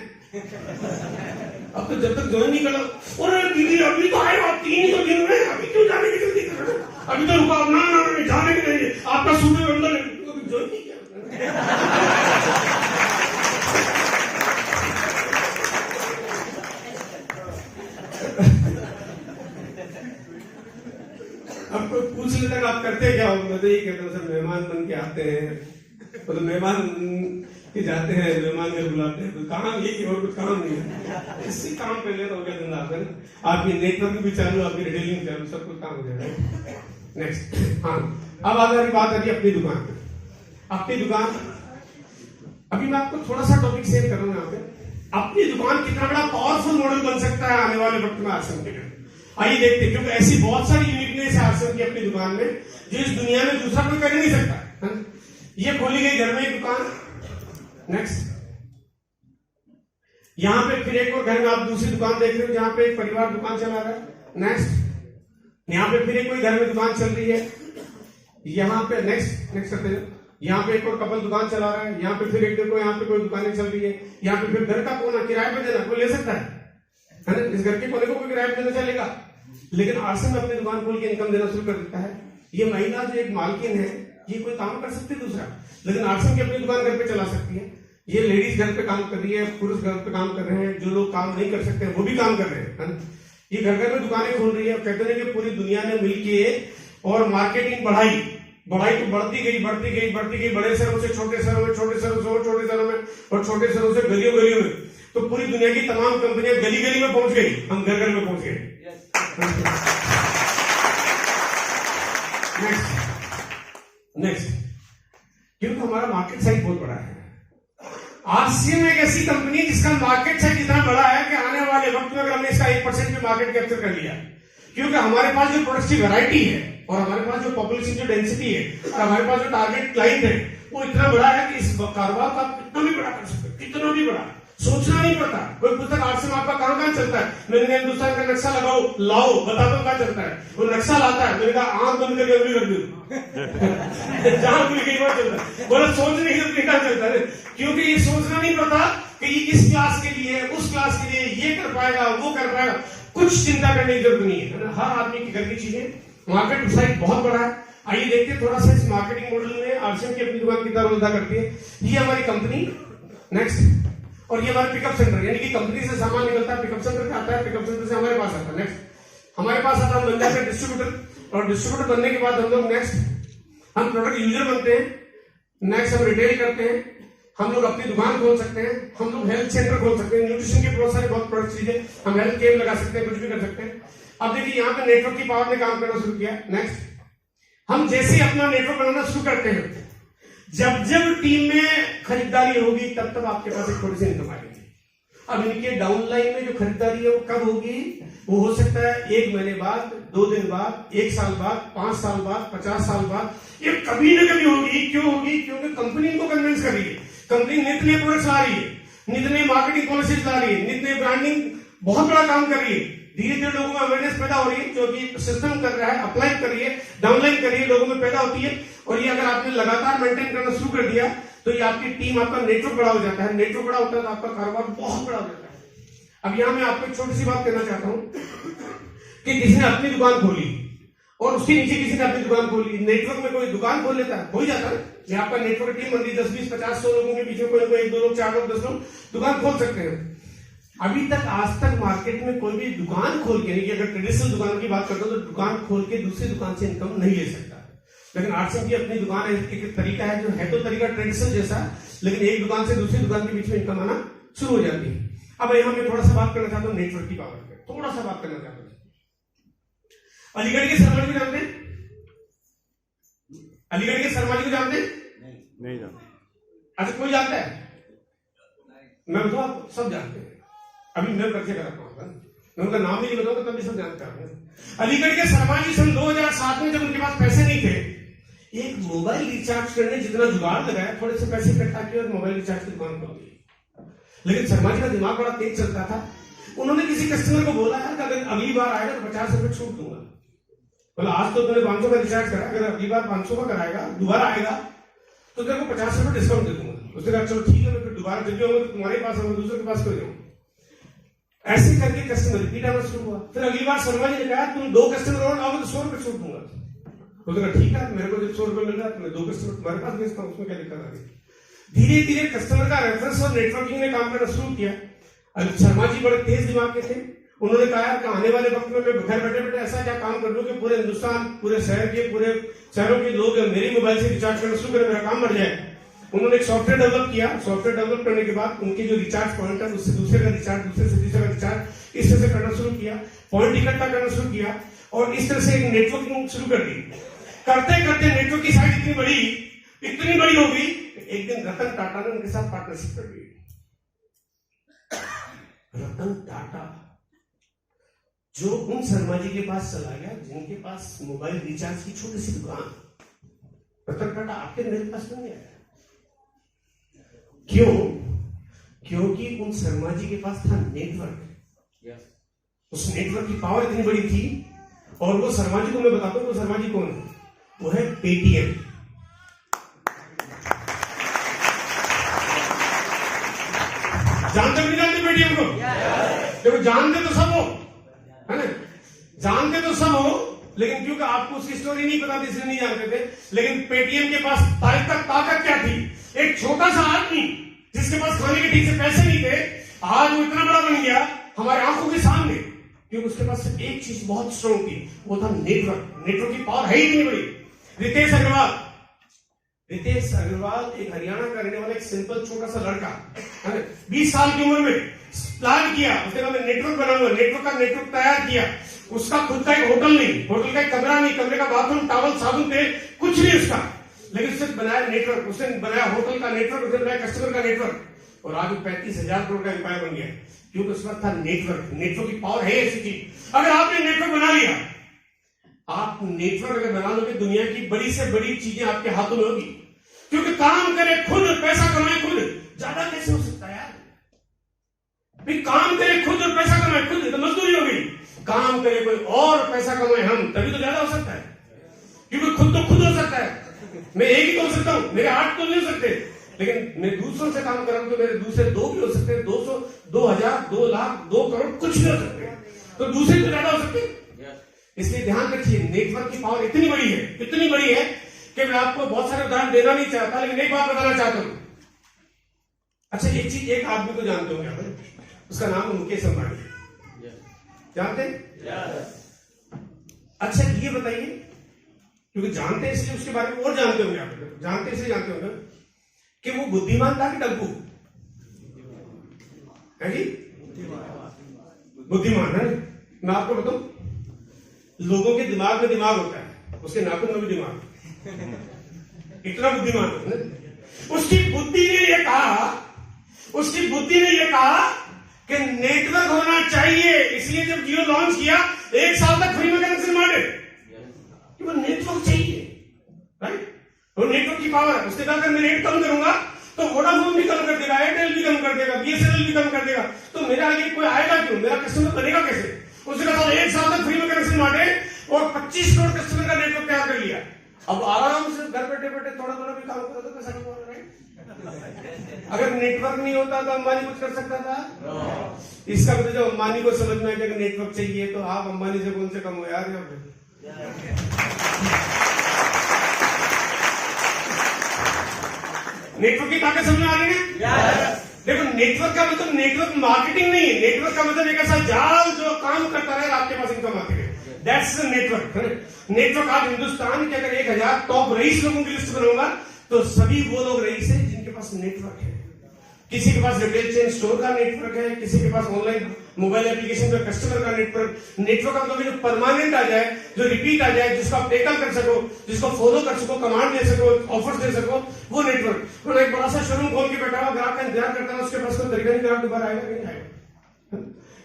अब तो जब तक ज्वाइन नहीं करो, अरे दीदी अभी तो आए आप 3 ही दिन में, अभी क्यों जाने की जल्दी कर रहे हो, अभी तो रुका, ना जाने की नहीं, आपका सूट अंदर ज्वाइन नहीं किया। अब कोई पूछ लेता है आप करते क्या हो, मैं तो यही कहता हूँ सर मेहमान बन के आते हैं, तो मेहमान के जाते हैं, मेहमान घर बुलाते हैं, तो काम यही और कुछ काम नहीं है, इसी काम पे ले तो हो गया धंधा आपका, आपकी नेटवर्क भी चालू, आपकी रिटेलिंग भी चालू, सब कुछ काम हो जाएगा। नेक्स्ट, हाँ अब आगे बात आ रही अपनी दुकान पे। अपनी दुकान, अभी मैं आपको थोड़ा सा टॉपिक शेयर कर रहा हूँ यहाँ पे, अपनी दुकान कितना बड़ा पावरफुल मॉडल बन सकता है आने वाले वक्त में आश्रम के लिए। आइए देखते हैं, क्योंकि ऐसी बहुत सारी यूनिकनेस है आश्रम की अपनी दुकान में जो इस दुनिया में दूसरा कोई कर नहीं सकता। ये खोली गई घर में एक दुकान। नेक्स्ट, यहां पे फिर एक और घर में आप दूसरी दुकान देख रहे हो जहां पे एक परिवार दुकान चला रहा है। नेक्स्ट, यहां पे फिर एक कोई घर में दुकान चल रही है, यहां पे नेक्स्ट करते हैं, यहाँ पे एक और कपल दुकान चला रहा है, यहाँ पे फिर एक देखो यहाँ पे कोई दुकानें चल रही है, यहाँ पे फिर घर का कोना किराए पे देना कोई ले सकता है ना, इस घर के कोने को कोई किराए पे देना चलेगा, लेकिन आश्रम में अपनी दुकान खोल के इनकम देना शुरू कर देता है। ये महिला जो एक मालकिन है ये कोई काम कर सकती है दूसरा, लेकिन आश्रम की अपनी दुकान घर पे चला सकती है। ये लेडीज घर पे काम कर रही है, पुरुष घर पे काम कर रहे हैं, जो लोग काम नहीं कर सकते वो भी काम कर रहे हैं, है ना। ये घर घर में दुकानें खोल रही है, कहते हैं कि पूरी दुनिया ने मिलके और मार्केटिंग बढ़ाई तो बढ़ती गई, बड़े शहरों से छोटे शहरों में, छोटे शहरों से और छोटे शहरों में, और छोटे शहरों से गलियों में, तो पूरी दुनिया की तमाम कंपनियां गली गली में पहुंच गई, हम घर घर में पहुंच गए। नेक्स्ट, क्योंकि हमारा मार्केट साइज बहुत बड़ा है। आरसीएम एक ऐसी कंपनी जिसका मार्केट साइज इतना बड़ा है कि आने वाले वक्त में अगर हमने इसका 1% भी मार्केट कैप्चर कर लिया, क्योंकि हमारे पास जो प्रोडक्ट्स की वैरायटी है और हमारे पास जो पॉपुलेशन जो डेंसिटी है और हमारे पास जो टारगेट क्लाइंट है वो इतना बड़ा है कि इस कारोबार को आप कितना भी बड़ा कर सकते हो, कितना भी बड़ा, सोचना नहीं पड़ता। कोई पुस्तक आर्ट्स में आपका कहाँ चलता है, मैंने हिंदुस्तान का नक्शा लगाओ लाओ बता दो क्या चलता है, वो नक्शा लाता है, मैंने कहा आंख बंद करके अगली रख दो जहां खुल गई बात चलता है, बोला सोचने की जरूरत क्या चलता है, क्योंकि ये सोचना नहीं पड़ता कि ये इस क्लास के लिए उस क्लास के लिए ये कर पाएगा वो कर पाएगा, कुछ चिंता करने की जरूरत नहीं है। हर आदमी की घर की चीजें, मार्केट साइज बहुत बड़ा है। आइए देखते हैं थोड़ा सा इस मार्केटिंग मॉडल में आरसीएम की अपनी दुकान कितना रोल अदा करती है। ये हमारी कंपनी। नेक्स्ट, और ये हमारे पिकअप सेंटर, यानी कि कंपनी से सामान निकलता है, पिकअप सेंटर पे आता है, पिकअप सेंटर से हमारे पास आता है। नेक्स्ट, हमारे पास आता है, बन जाते हैं डिस्ट्रीब्यूटर, और डिस्ट्रीब्यूटर बनने के बाद हम लोग नेक्स्ट हम प्रोडक्ट यूजर बनते हैं। नेक्स्ट, हम रिटेल करते हैं, हम लोग अपनी दुकान खोल सकते हैं, हम लोग हेल्थ सेंटर खोल सकते हैं, न्यूट्रिशन के बहुत सारे बहुत प्रोडक्ट चीजें, हम हेल्थ केयर लगा सकते हैं, कुछ भी कर सकते हैं। अब देखिए यहाँ पे नेटवर्क की पावर ने काम करना शुरू किया। नेक्स्ट, हम जैसे ही अपना नेटवर्क बनाना शुरू करते हैं, जब जब टीम में खरीदारी होगी तब तब आपके पास एक थोड़ी सी इनकम आएगी। अब इनके डाउनलाइन में जो खरीदारी है वो कब होगी? वो हो सकता है 1 महीने बाद, 2 दिन बाद, 1 साल बाद, 5 साल बाद, 50 साल बाद, ये कभी ना कभी होगी। क्यों होगी? क्योंकि कंपनी इनको कन्विंस कर रही है, कंपनी नित नए प्रोडक्ट्स ला रही है, नित नई मार्केटिंग पॉलिसीज ला रही है, नित नई ब्रांडिंग बहुत बड़ा काम कर रही है। धीरे धीरे लोगों में अवेयरनेस पैदा हो रही है, जो कि सिस्टम कर रहा है, अप्लाई कर रही है, डाउनलाइन कर रही है, लोगों में पैदा होती है। और ये अगर आपने लगातार मेंटेन करना शुरू कर दिया तो ये आपकी टीम, आपका नेटवर्क बड़ा हो जाता है। नेटवर्क बड़ा होता है तो आपका कारोबार बहुत बड़ा हो जाता है। अब यहां मैं आपको एक छोटी सी बात कहना चाहता हूं कि किसी ने अपनी दुकान खोली और उसके नीचे किसी ने अपनी दुकान खोली। नेटवर्क में कोई दुकान खोल लेता है, हो ही जाता है। ये आपका नेटवर्क टीम बन रही, 10, 20, 50, 100 लोगों के बीच में कोई 1, 2 लोग, 4 लोग, 10 लोग दुकान खोल सकते हैं। अभी तक आज तक मार्केट में कोई भी दुकान खोल के नहीं, अगर ट्रेडिशनल दुकान की बात करता हूं तो दुकान खोल के दूसरी दुकान से इनकम नहीं ले सकता। लेकिन आरसीएम की अपनी दुकान है, एक तरीका है जो है तो तरीका ट्रेडिशनल जैसा, लेकिन एक दुकान से दूसरी दुकान के बीच में इनकम आना शुरू हो जाती है। अब यहां मैं थोड़ा सा बात करना चाहता हूं नेटवर्क की पावर पे, थोड़ा सा बात करना चाहता हूं। अलीगढ़ के शर्मा जी को जानते हैं? अलीगढ़ के शर्मा जी को जानते हैं? नहीं जानते। अच्छा, कोई जानता है? मैं बताऊं आपको, सब जानते हैं। अभी मैं परिचय कराता हूं, मैं उनका नाम ही नहीं बताऊंगा तब भी सब जानते हैं। अलीगढ़ के शर्मा जी सन 2007 में जब उनके पास पैसे नहीं थे, एक मोबाइल रिचार्ज करने जितना जुगाड़ लगाया, थोड़े से पैसे इकट्ठा किए और मोबाइल रिचार्ज की दुकान खोल दी। लेकिन शर्मा जी का दिमाग बड़ा तेज चलता था। उन्होंने किसी कस्टमर को बोला है कि अगर अगली बार आएगा तो 50 रुपए छूट दूंगा। बोला आज तो तुमने 500 का रिचार्ज करा, अगर अगली बार 500 का कराएगा, दोबारा आएगा तो तेरे को 50 रुपए डिस्काउंट दे दूंगा। उसने कहा चलो ठीक है, मैं फिर दोबारा जब भी आऊंगा तो तुम्हारे पास आऊंगा, दूसरे के पास क्यों जाऊं। ऐसे करके कस्टमर रिपीट आना शुरू हुआ। फिर अगली बार शर्मा जी ने कहा तुम 2 कस्टमर और आओगे तो 100 रुपए छूट दूंगा। उसने कहा ठीक है, मेरे को जब 100 रुपए मिल रहा है तो मैं 2 कस्टमर तुम्हारे पास भेजता हूं, उसमें क्या दिक्कत आ गई। धीरे धीरे कस्टमर का रेफरेंस और नेटवर्किंग ने काम करना शुरू किया। अब शर्मा जी बड़े तेज दिमाग के थे। उन्होंने कहा कि आने वाले वक्त में मैं घर बैठे बैठे ऐसा क्या काम कर लूं कि पूरे हिंदुस्तान, पूरे शहर के, पूरे शहरों के लोग मेरी मोबाइल से रिचार्ज करना शुरू करें, मेरा काम बढ़ जाए। उन्होंने एक सॉफ्टवेयर डेवलप किया। सॉफ्टवेयर डेवलप करने के बाद उनके जो रिचार्ज पॉइंट है उससे दूसरे का रिचार्ज, दूसरे से तीसरे का रिचार्ज, इस तरह से करना शुरू किया, पॉइंट इकट्ठा करना शुरू किया और इस तरह से एक नेटवर्किंग शुरू कर दी। करते करते नेटवर्क की साइज इतनी बड़ी हो गई, एक दिन रतन टाटा ने उनके साथ पार्टनरशिप कर ली। रतन टाटा जो उन शर्मा जी के पास चला गया जिनके पास मोबाइल रिचार्ज की छोटी सी दुकान, रतन टाटा आपके मेरे पास नहीं आया। क्यों? क्योंकि उन शर्मा जी के पास था नेटवर्क। उस नेटवर्क की पावर इतनी बड़ी थी। और वो शर्मा जी को मैं बताता हूं, वो शर्मा जी कौन है? वो है पेटीएम। जानते नहीं जानते पेटीएम को? देखो जानते तो सब हो, है ना, जानते तो सब हो, लेकिन क्योंकि आपको उसकी स्टोरी नहीं पता थी इसलिए नहीं जानते थे। लेकिन पेटीएम के पास ताकत क्या थी? एक छोटा सा आदमी जिसके पास खाने के ठीक से पैसे नहीं थे, आज वो इतना बड़ा बन गया हमारे आंखों के सामने, क्योंकि उसके पास सिर्फ एक चीज बहुत स्ट्रॉन्ग थी, वो था नेटवर्क। नेटवर्क की पावर है ही इतनी बड़ी। रितेश अग्रवाल एक हरियाणा का रहने वाला एक सिंपल छोटा सा लड़का, 20 साल की उम्र में प्लान किया, उसने कहा मैं नेटवर्क बनाऊंगा। नेटवर्क तैयार किया। उसका खुद का एक होटल नहीं, होटल का एक कमरा नहीं, कमरे का बाथरूम, टॉवल, साबुन, तेल कुछ नहीं उसका, लेकिन उसने बनाया नेटवर्क। उसने बनाया होटल का नेटवर्क, उसने बनाया कस्टमर का नेटवर्क और आज 35,000 करोड़ का एम्पायर बन गया, क्योंकि उसका था नेटवर्क। नेटवर्क की पावर है ऐसी चीज। अगर आपने नेटवर्क बना लिया, आप नेटवर्क अगर बना लोगे, दुनिया की बड़ी से बड़ी चीजें आपके हाथों में होगी। क्योंकि काम करे खुद, पैसा कमाए खुद, ज्यादा कैसे हो सकता है यार? काम करे खुद और पैसा कमाए खुद, तो मजदूरी हो गई। काम करे कोई और पैसा कमाए हम, तभी तो ज्यादा हो सकता है। क्योंकि खुद तो खुद हो सकता है, मैं एक ही तो हो सकता हूं, मेरे 8 तो नहीं हो सकते, लेकिन मैं दूसरों से काम कर रहा हूं तो मेरे दूसरे 2 भी हो सकते हैं, 200, 2000, 2 लाख, 2 करोड़ कुछ भी हो सकते हैं, तो दूसरे तो ज्यादा हो सकते हैं। इसलिए ध्यान रखिए, नेटवर्क की पावर इतनी बड़ी है कि मैं आपको बहुत सारे उदाहरण देना नहीं चाहता, लेकिन एक बात बताना चाहता हूं। अच्छा, एक चीज, एक आदमी को जानते होंगे आप, उसका नाम है मुकेश अंबानी। जानते हैं? अच्छा ये बताइए, क्योंकि जानते हैं इसलिए उसके बारे में और जानते होंगे आप, जानते इसलिए जानते होंगे कि वो बुद्धिमान था कि डब्बू है जी? बुद्धिमान है। मैं आपको बताऊं, लोगों के दिमाग में दिमाग होता है, उसके नाखून में भी दिमाग, इतना बुद्धिमान है। उसकी बुद्धि ने यह कहा कि नेटवर्क होना चाहिए, इसलिए जब जियो लॉन्च किया 1 साल तक फ्री में कनेक्शन मारे कि वो नेटवर्क चाहिए, राइट? वो नेटवर्क की पावर है। उसके बाद अगर मैं रेट कम करूंगा तो वोडाफोन भी कम कर देगा, एयरटेल भी कम कर देगा, बीएसएनएल भी कम कर देगा, तो मेरा आगे कोई आएगा क्यों? मेरा कस्टमर बनेगा कैसे? उसके बाद 1 साल तक फ्री में कनेक्शन मारे और 25 करोड़ कस्टमर का नेटवर्क तैयार कर लिया। अब आराम से घर बैठे बैठे थोड़ा थोड़ा भी काम करो तो पैसा कमा रहा है। अगर नेटवर्क नहीं होता तो अंबानी कुछ कर सकता था? इसका मतलब जब अंबानी को समझ में आएगा कि नेटवर्क चाहिए तो आप अंबानी से कौन से कम हो यार। नेटवर्क की ताकत समझ में आ रही है? देखो, नेटवर्क का मतलब नेटवर्क मार्केटिंग नहीं है। नेटवर्क का मतलब एक ऐसा जाल जो काम करता रहे, आपके पास इनकम आती है। That's network. नेटवर्क आज हिंदुस्तान के अगर 1000 टॉप रईस लोगों की लिस्ट बनाऊंगा तो सभी वो लोग रईस हैं जिनके पास नेटवर्क है। किसी के पास रिटेल चेन स्टोर का नेटवर्क है, किसी के पास ऑनलाइन मोबाइल एप्लीकेशन का कस्टमर का नेटवर्क। नेटवर्क का मतलब जो परमानेंट आ जाए, जो रिपीट आ जाए, जिसको आप टेकल कर सको, जिसको फॉलो कर सको, कमांड दे सको, ऑफर्स दे सको, वो नेटवर्क। तो एक बड़ा सा शोरूम खोल के बैठा हुआ ग्राहक का इंतजार करता है, उसके पास कोई तरीका नहीं ग्राहक दोबारा आएगा नहीं आएगा।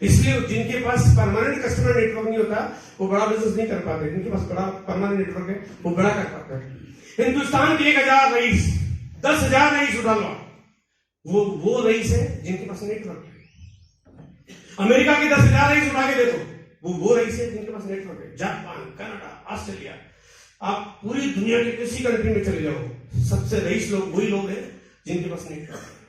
इसलिए जिनके पास परमानेंट कस्टमर नेटवर्क नहीं होता वो बड़ा बिजनेस नहीं कर पाते। जिनके पास बड़ा परमानेंट नेटवर्क है वो बड़ा कर पाते हैं। हिंदुस्तान के 1000 रईस, 10,000 रईस उठा लो, वो रईस है जिनके पास नेटवर्क है। अमेरिका के 10,000 रईस उठा के देखो, वो रईस है जिनके पास नेटवर्क है। जापान, कनाडा, ऑस्ट्रेलिया, आप पूरी दुनिया के किसी कंट्री में चले जाओ, सबसे रईस लोग वही लोग हैं जिनके पास नेटवर्क है।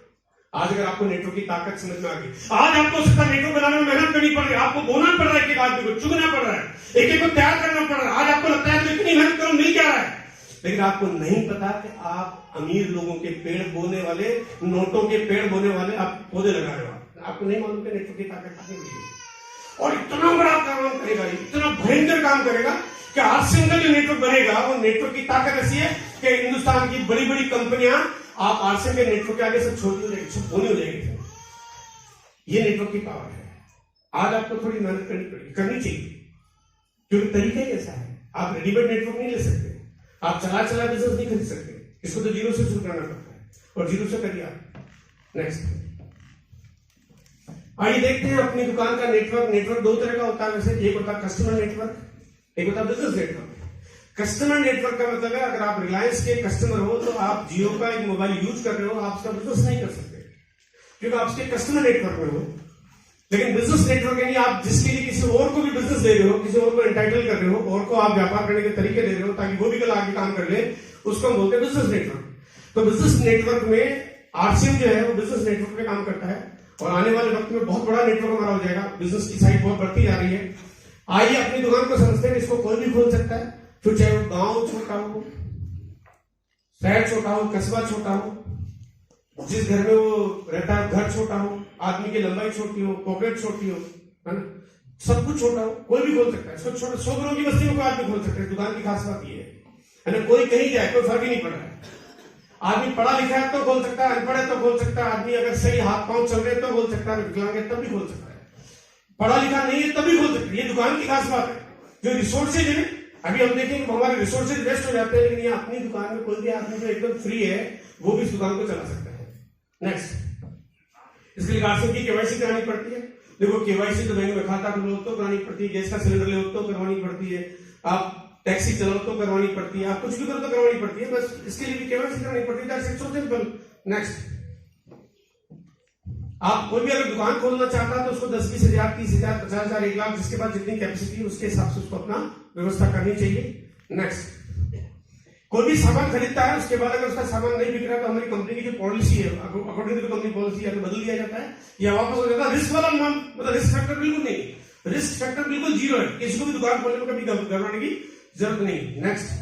आज अगर आपको नेटवर्क की ताकत समझ में आ गई, आज आपको उसका नेटवर्क बनाने में मेहनत करनी पड़ रही है, आपको बोना पड़ रहा है, एक एक आदमी को चुगना पड़ रहा है, एक एक को तैयार करना पड़ रहा है। आज आपको लगता है तो इतनी मेहनत करो मिल क्या रहा है, लेकिन आपको नहीं पता कि आप अमीर लोगों के पेड़ बोने वाले, नोटों के पेड़ बोने वाले आप पौधे लगा रहे हो। आपको नहीं मालूम कि नेटवर्क की ताकत कितनी बड़ी है और इतना बड़ा काम करेगा, इतना भयंकर काम करेगा कि आज से जो नेटवर्क बनेगा वो नेटवर्क की ताकत ऐसी है कि हिंदुस्तान की बड़ी बड़ी कंपनियां आप आरसीएम के नेटवर्क के आगे सब छोटी हो जाएगी, सब बोनी हो जाएगी। ये नेटवर्क की पावर है। आज आपको थोड़ी मेहनत करनी चाहिए, क्योंकि तरीका ही ऐसा है। आप रेडीमेड नेटवर्क नहीं ले सकते, आप चला बिजनेस नहीं खरीद सकते, इसको तो जीरो से शुरू करना पड़ता है और जीरो से करिए आप। नेक्स्ट आइए देखते हैं अपनी दुकान का नेटवर्क। नेटवर्क 2 तरह का होता है वैसे, एक होता है कस्टमर नेटवर्क, एक होता है बिजनेस नेटवर्क। कस्टमर नेटवर्क का मतलब है अगर आप रिलायंस के कस्टमर हो तो आप जियो का एक मोबाइल यूज कर रहे हो, आप उसका बिजनेस नहीं कर सकते क्योंकि आप उसके कस्टमर नेटवर्क में हो। लेकिन बिजनेस नेटवर्क यानी आप जिसके लिए किसी और को भी बिजनेस दे रहे हो, किसी और को एंटाइटल कर रहे हो, और को आप व्यापार करने के तरीके दे रहे हो ताकि वो भी कल आगे काम कर ले, उसको हम बोलते हैं बिजनेस नेटवर्क। तो बिजनेस नेटवर्क में आरसीएम जो है वो बिजनेस नेटवर्क में काम करता है और आने वाले वक्त में बहुत बड़ा नेटवर्क हमारा हो जाएगा। बिजनेस की साइड बहुत बढ़ती जा रही है। आइए अपनी दुकान को समझते हैं। इसको कोई भी खोल सकता है, फिर चाहे वो गांव छोटा हो, शहर छोटा हो, कस्बा छोटा हो, जिस घर में वो रहता है घर छोटा हो, आदमी की लंबाई छोटी हो, पॉकेट छोटी हो, है ना, सब कुछ छोटा हो, कोई भी खोल सकता है। इसको छोटा 100 करोड़ की बस्ती में कोई आदमी खोल सकता है। दुकान की खास बात ये है ना, कोई कहीं जाए कोई फर्क ही नहीं पड़ रहा है। आदमी पढ़ा लिखा है तो खोल सकता है, अनपढ़ है तो खोल सकता है, आदमी अगर सही हाथ पांव चल रहे तो खोल सकता है, विकलांग है तब भी खोल सकता है, पढ़ा लिखा नहीं है तब भी खोल सकता है। ये दुकान की खास बात है। जो रिसोर्सेज है, अभी हम देखेंगे हमारे रिसोर्सेज वेस्ट हो जाते हैं, लेकिन ये अपनी दुकान में कोई भी आदमी जो एकदम फ्री है वो भी इस दुकान को चला सकता है। नेक्स्ट, इसके लिए आरसीएम की केवाईसी करानी पड़ती है। देखो, केवाईसी तो बैंक में खाता खुलो तो करानी पड़ती है, गैस का सिलेंडर ले तो करवानी पड़ती है, आप टैक्सी चलाओ तो करवानी पड़ती है, आप कुछ भी करो तो करवानी पड़ती है। बस इसके लिए भी केवाईसी करानी पड़ती है। That's so simple. नेक्स्ट, आप कोई भी अगर दुकान खोलना चाहता है तो उसको 10, 20 हजार, 30 हजार, 50 हजार, 1 लाख, जिसके पास जितनी कैपेसिटी है उसके हिसाब से उसको अपना व्यवस्था करनी चाहिए। नेक्स्ट, कोई भी सामान खरीदता है उसके बाद अगर उसका सामान नहीं बिक रहा तो हमारी कंपनी की जो पॉलिसी है, अकॉर्डिंग टू कंपनी पॉलिसी, या तो बदल दिया जाता है या वापस हो जाता है। रिस्क वाला नाम मतलब रिस्क फैक्टर बिल्कुल नहीं, रिस्क फैक्टर बिल्कुल 0 है। किसी को भी दुकान खोलने में कभी घबराने की जरूरत नहीं। नेक्स्ट,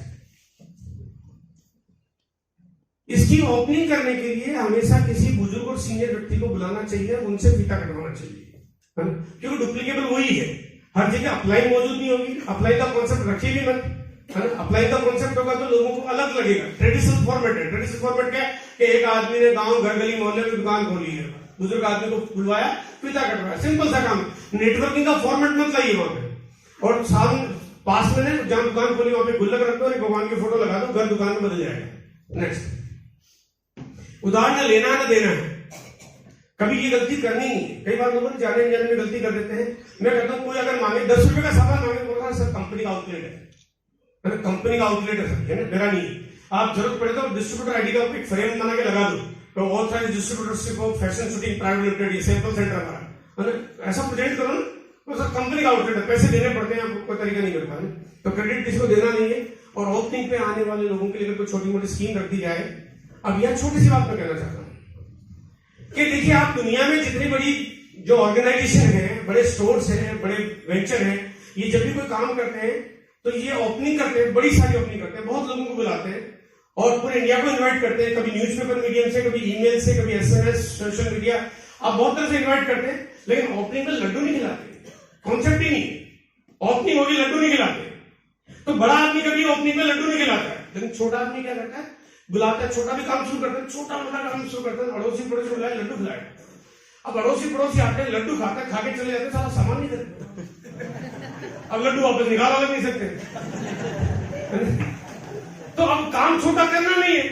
इसकी ओपनिंग करने के लिए हमेशा किसी बुजुर्ग और सीनियर व्यक्ति को बुलाना चाहिए, उनसे फीता कटवाना चाहिए, है ना, क्योंकि डुप्लीकेबल वही है। हर जगह अप्लाई मौजूद नहीं होगी। अप्लाई का कॉन्सेप्ट रखिए भी मत, अप्लाई का कॉन्सेप्ट होगा तो लोगों को अलग लगेगा। ट्रेडिशनल फॉर्मेट है। ट्रेडिशनल फॉर्मेट क्या है कि एक आदमी ने गांव घर गली मोहल्ले में दुकान खोली है, बुजुर्ग आदमी को बुलवाया, फीता कटवाया, सिंपल सा काम। नेटवर्किंग का फॉर्मेट मत लाइए वहां पे। और सामने पास में जहां दुकान खोली वहां पे गुल्लक रख दो और भगवान की फोटो लगा दो, घर दुकान में बदल जाएगा। नेक्स्ट, उधार न लेना न देना है, कभी ये गलती करनी नहीं है। कई बार लोग जाने अनजाने में गलती कर देते हैं। मैं कहता हूं कोई अगर मांगे 10 रुपए का सामान मांगे, बोल रहा सर कंपनी का आउटलेट है, कंपनी का आउटलेट है सर, है ना, मेरा नहीं। आप जरूरत पड़े तो डिस्ट्रीब्यूटर आईडी का एक फ्रेम बना के लगा दो, तो बहुत सारे distributorship of fashion shooting private limited, ये सैंपल सेंटर हमारा, ऐसा प्रेजेंट करो ना, तो सर कंपनी का आउटलेट है, पैसे देने पड़ते हैं, आपको कोई तरीका नहीं मिलता है, तो क्रेडिट किसी को देना नहीं है। और ओपनिंग पे आने वाले लोगों के लिए कोई छोटी मोटी स्कीम रख दी जाए। अब यह छोटी सी बात मैं कहना चाहता हूं कि देखिए, आप दुनिया में जितनी बड़ी जो ऑर्गेनाइजेशन है, बड़े स्टोर्स हैं, बड़े वेंचर हैं, ये जब भी कोई काम करते हैं तो ये ओपनिंग करते हैं, बड़ी सारी ओपनिंग करते हैं, बहुत लोगों को बुलाते हैं और पूरे इंडिया को इनवाइट करते हैं, कभी न्यूज़पेपर मीडियम से, कभी ईमेल से, कभी एसएमएस, सोशल मीडिया, आप बहुत तरह से इनवाइट करते हैं, लेकिन ओपनिंग में लड्डू नहीं खिलाते। कॉन्सेप्ट ही नहीं, ओपनिंग होगी लड्डू नहीं खिलाते। तो बड़ा आदमी कभी ओपनिंग में लड्डू नहीं खिलाता है, लेकिन छोटा आदमी क्या करता है, बुलाता है, छोटा भी काम शुरू करता है, छोटा मोटा काम शुरू करता है, अड़ोसी पड़ोसी बुलाए लड्डू खिलाएगा। अब अड़ोसी पड़ोसी आते हैं, लड्डू खाते हैं, खा के चले जाते हैं, सारा सामान नहीं देते, अब लड्डू वापस निकाल अलग नहीं सकते। तो अब काम छोटा करना नहीं है,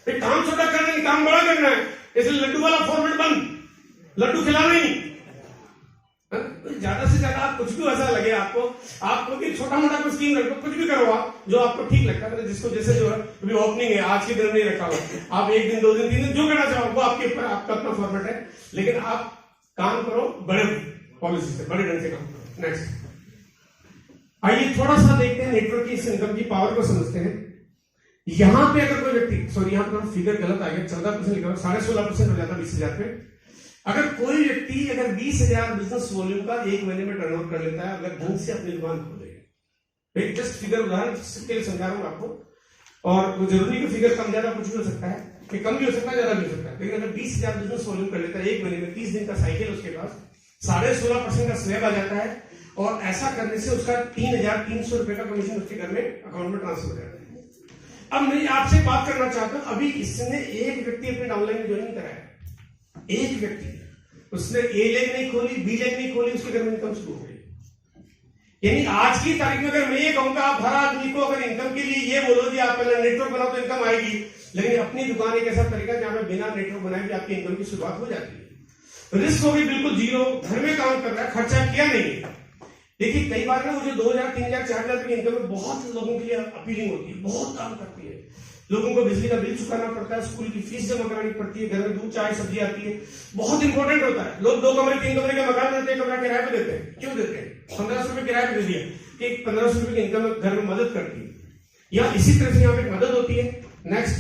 काम छोटा करना नहीं, काम बड़ा करना है, इसलिए लड्डू वाला फॉर्मेट बंद, लड्डू खिलाना ही। ज्यादा से ज्यादा आप कुछ भी ऐसा लगे आपको भी छोटा मोटा कुछ स्कीम रखो, कुछ भी करो आप जो आपको ठीक लगता है, जिसको जैसे जो है अभी ओपनिंग है, आज के दिन नहीं रखा हुआ, आप 1 दिन 2 दिन 3 दिन जो करना चाहो वो आपके ऊपर, आपका अपना फॉर्मेट है, लेकिन आप काम करो बड़े पॉलिसी से, बड़े ढंग से काम करो। नेक्स्ट, आइए थोड़ा सा देखते हैं नेटवर्क की इस इनकम की पावर को समझते हैं। यहां पे अगर कोई व्यक्ति, सॉरी यहां पर फिगर गलत आ गया, 14% लिखा, 16.5% हो जाता 20,000 पे। अगर कोई व्यक्ति अगर 20,000 बिजनेस वॉल्यूम का 1 महीने में टर्नओवर कर लेता है, अगर ढंग से अपनी दुकान खोलेगा, एक जस्ट फिगर उदाहरण के लिए समझा रहा हूं आपको, और वो जरूरी कि फिगर कम ज्यादा कुछ भी हो सकता है, कि कम भी हो सकता है, ज्यादा भी हो सकता है, लेकिन अगर 20,000 बिजनेस वॉल्यूम कर लेता है 1 महीने में, 30 दिन का साइकिल उसके पास, 16.5% का स्लैब आ जाता है, और ऐसा करने से उसका 3,300 रुपए का कमीशन उसके घर में अकाउंट में ट्रांसफर हो जाता है। अब मैं आपसे बात करना चाहता हूं, अभी इसने एक व्यक्ति अपने डाउनलाइन में ज्वाइन कराया, एक व्यक्ति, उसने ए लेग नहीं खोली, बी लेग नहीं खोली, उसके घर में इनकम शुरू हो गई। यानी आज की तारीख में अगर मैं ये कहूंगा, आप हर आदमी को अगर इनकम के लिए ये बोलो कि आप पहले नेटवर्क बनाओ तो इनकम आएगी, लेकिन अपनी दुकान एक ऐसा तरीका जहां पे बिना नेटवर्क बनाए भी आपकी इनकम की शुरुआत हो जाती है। रिस्क होगी बिल्कुल जीरो, घर में काम कर रहा है, खर्चा किया नहीं। देखिए कई बार ना वो जो 2,000, 3,000, 4,000 की इनकम बहुत लोगों के लिए अपीलिंग होती है, बहुत काम करती है। लोगों को बिजली का बिल चुकाना पड़ता है, स्कूल की फीस जमा करानी पड़ती है, घर में दूध चाय सब्जी आती है, बहुत इंपॉर्टेंट होता है। लोग 2 कमरे 3 कमरे के मकान देते हैं, कमरा किराए पे देते हैं, क्यों देते हैं? 1500 रुपए किराए पे दे दिया कि 1500 रुपए की इनकम घर में मदद करती है, या इसी तरह से यहाँ पे मदद होती है। नेक्स्ट,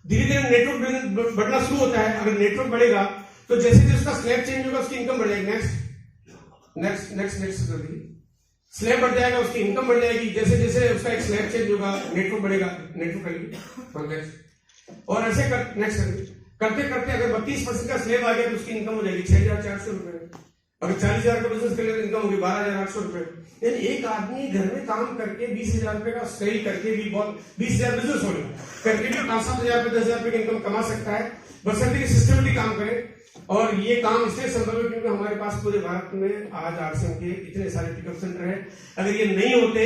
धीरे धीरे नेटवर्क बढ़ना शुरू होता है। अगर नेटवर्क बढ़ेगा तो जैसे जैसे उसका स्लैब चेंज होगा उसकी इनकम बढ़ जाएगी। नेक्स्ट नेक्स्ट नेक्स्ट कर दी, स्लैब बढ़ जाएगा, उसकी इनकम बढ़ जाएगी। जैसे जैसे उसका एक स्लैब चेंज होगा, नेटवर्क बढ़ेगा, नेटवर्क करेगी, और ऐसे नेक्स्ट करते करते अगर 32% का स्लैब आ गया तो उसकी इनकम हो जाएगी 6,400 रुपए। अगर 40,000 का बिजनेस करेगा तो इनकम होगी 12,800 रुपए। यानी एक आदमी घर में काम करके 20,000 रुपए का सेल करके भी, बहुत 20,000 बिजनेस हो करके भी 5-7,000 रुपए 10,000 रुपए की इनकम कमा सकता है, बशर्ते कि सिस्टमेटिक काम करे। और ये काम इसलिए संभव है क्योंकि हमारे पास पूरे भारत में आज आरसीएम के इतने सारे पिकअप सेंटर हैं। अगर ये नहीं होते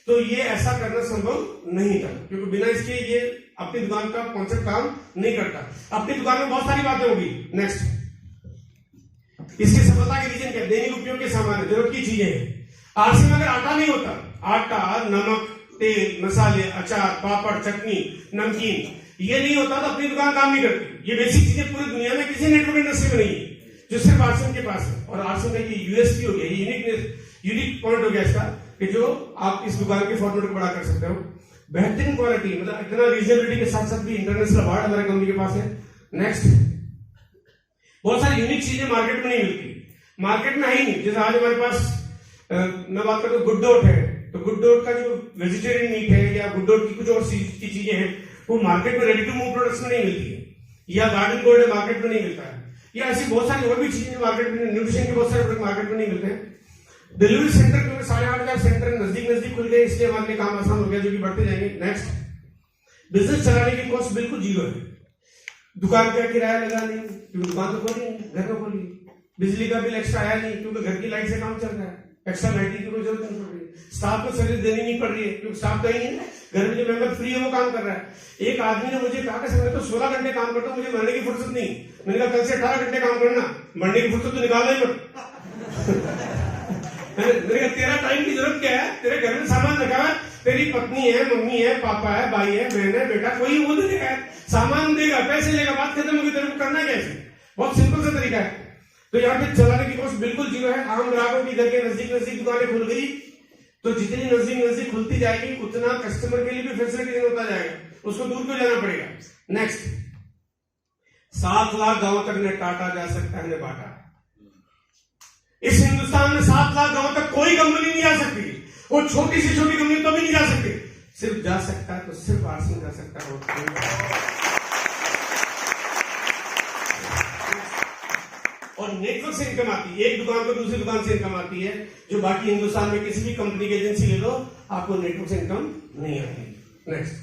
तो ये ऐसा करना संभव नहीं था, क्योंकि बिना इसके ये अपनी दुकान का कॉन्सेप्ट काम नहीं करता। अपनी दुकान में बहुत सारी बातें होगी। नेक्स्ट, इसकी सफलता के रीजन क्या? दैनिक उपयोग के सामान, जरूरत की चीजें हैं। आरसीएम में अगर आटा नहीं होता, आटा, नमक, तेल, मसाले, अचार, पापड़, चटनी, नमकीन, ये नहीं होता तो अपनी दुकान काम नहीं करती। ये बेसिक चीजें पूरी दुनिया में किसी नेटवर्क इंडस्ट्री में नहीं है, जो सिर्फ आरसीएम के पास है। और आरसीएम का ये यूएसपी हो गया, यूनिक पॉइंट हो गया इसका, कि जो आप इस दुकान के फॉर्मेट को बड़ा कर सकते हो। बेहतरीन क्वालिटी, मतलब इतना रीजनेबिलिटी के साथ साथ भी इंटरनेशनल अवार्ड हमारे कंपनी के पास है। नेक्स्ट, बहुत सारी यूनिक चीजें मार्केट में नहीं मिलती, मार्केट में है ही नहीं। जैसे आज हमारे पास मैं बात करता हूँ गुड्डोट है, तो गुड्डोट का जो वेजिटेरियन मीट है या गुड्डोट की कुछ और की चीजें हैं, वो मार्केट में रेडी टू मूव प्रोडक्ट्स में नहीं मिलती है, या गार्डन गोल्ड मार्केट में नहीं मिलता है, या ऐसी बहुत सारी और भी चीजें मार्केट में, न्यूट्रिशन के बहुत सारे प्रोडक्ट मार्केट में नहीं मिलते हैं। डिलीवरी सेंटर क्योंकि 8,500 सेंटर नजदीक नजदीक खुल गए, इसलिए हमारे लिए काम आसान हो गया, जो कि बढ़ते जाएंगे। नेक्स्ट, बिजनेस चलाने की कॉस्ट बिल्कुल जीरो है। दुकान का किराया लगा नहीं, क्योंकि दुकान तो खोली नहीं, घर में खोली। बिजली का बिल एक्स्ट्रा आया नहीं, क्योंकि घर की लाइट से काम चल रहा है। एक्स्ट्रा लाइटिंग की कोई जरूरत नहीं पड़ रही। स्टाफ को सर्विस देनी नहीं पड़ रही है, क्योंकि स्टाफ तो ही नहीं है, घर में जो मेंबर फ्री है वो काम कर रहा है। एक आदमी ने मुझे कहा कि मैं तो 16 घंटे काम करता हूँ, मुझे मरने की फुर्सत नहीं। मैंने कहा कल से 18 घंटे काम करना, मरने की फुर्सत तो निकालना ही मत। मैंने कहा तेरा टाइम की जरूरत क्या है? तेरे घर में सामान रखा है, तेरी पत्नी है, मम्मी है, पापा है, भाई है, बहन है, बेटा, कोई वो देगा है, सामान देगा, पैसे लेगा, बात खत्म होगी। तेरे को करना कैसे? बहुत सिंपल सा तरीका है। तो यहाँ पे चलाने की कॉस्ट बिल्कुल जीरो है। आम ग्राहकों की घर के नजदीक नजदीक दुकानें खुल गई, तो जितनी नजदीक नजदीक खुलती जाएगी उतना कस्टमर के लिए भी फैसिलिटी होता जाएगा, उसको दूर क्यों जाना पड़ेगा। नेक्स्ट, 7 लाख गांव तक न टाटा जा सकता है न बाटा। इस हिंदुस्तान में 7 लाख गांव तक कोई कंपनी नहीं जा सकती, वो छोटी से छोटी कंपनी तो भी नहीं जा सकती। सिर्फ जा सकता है तो सिर्फ आरसिंह जा सकता है। और नेटवर्क से इनकम आती है, एक दुकान को दूसरी दुकान से इनकम आती है, जो बाकी हिंदुस्तान में किसी भी कंपनी की एजेंसी ले लो, आपको नेटवर्क से इनकम नहीं आती। नेक्स्ट,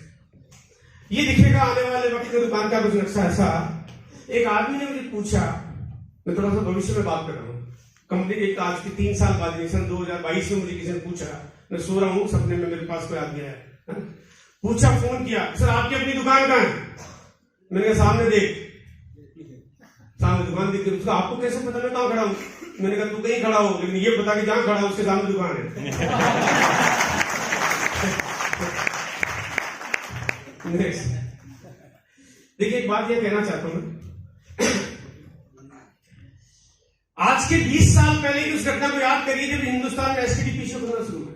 ये दिखेगा आने वाले वक्त में दुकान का कुछ नक्शा ऐसा। एक आदमी ने मुझे पूछा, मैं थोड़ा सा भविष्य में बात कर रहा हूँ, कंपनी के आज के 3 साल बाद, सन 2022 में मुझे किसी ने पूछा, मैं सो रहा हूँ, सपने में मेरे पास कोई आदमी आया, पूछा, फोन किया, सर आपकी अपनी दुकान कहाँ है? मैंने कहा सामने देख, सामने दुकान दिखती है। उसका आपको कैसे पता मैं कहाँ खड़ा हूँ? मैंने कहा तू कहीं खड़ा हो, लेकिन ये बता कि जहां खड़ा हो उसके सामने दुकान है। देखिए, एक बात ये कहना चाहता हूं, आज के 20 साल पहले की उस घटना को याद करिए जब हिंदुस्तान में एसटीडी पीछे खुलना शुरू हुआ।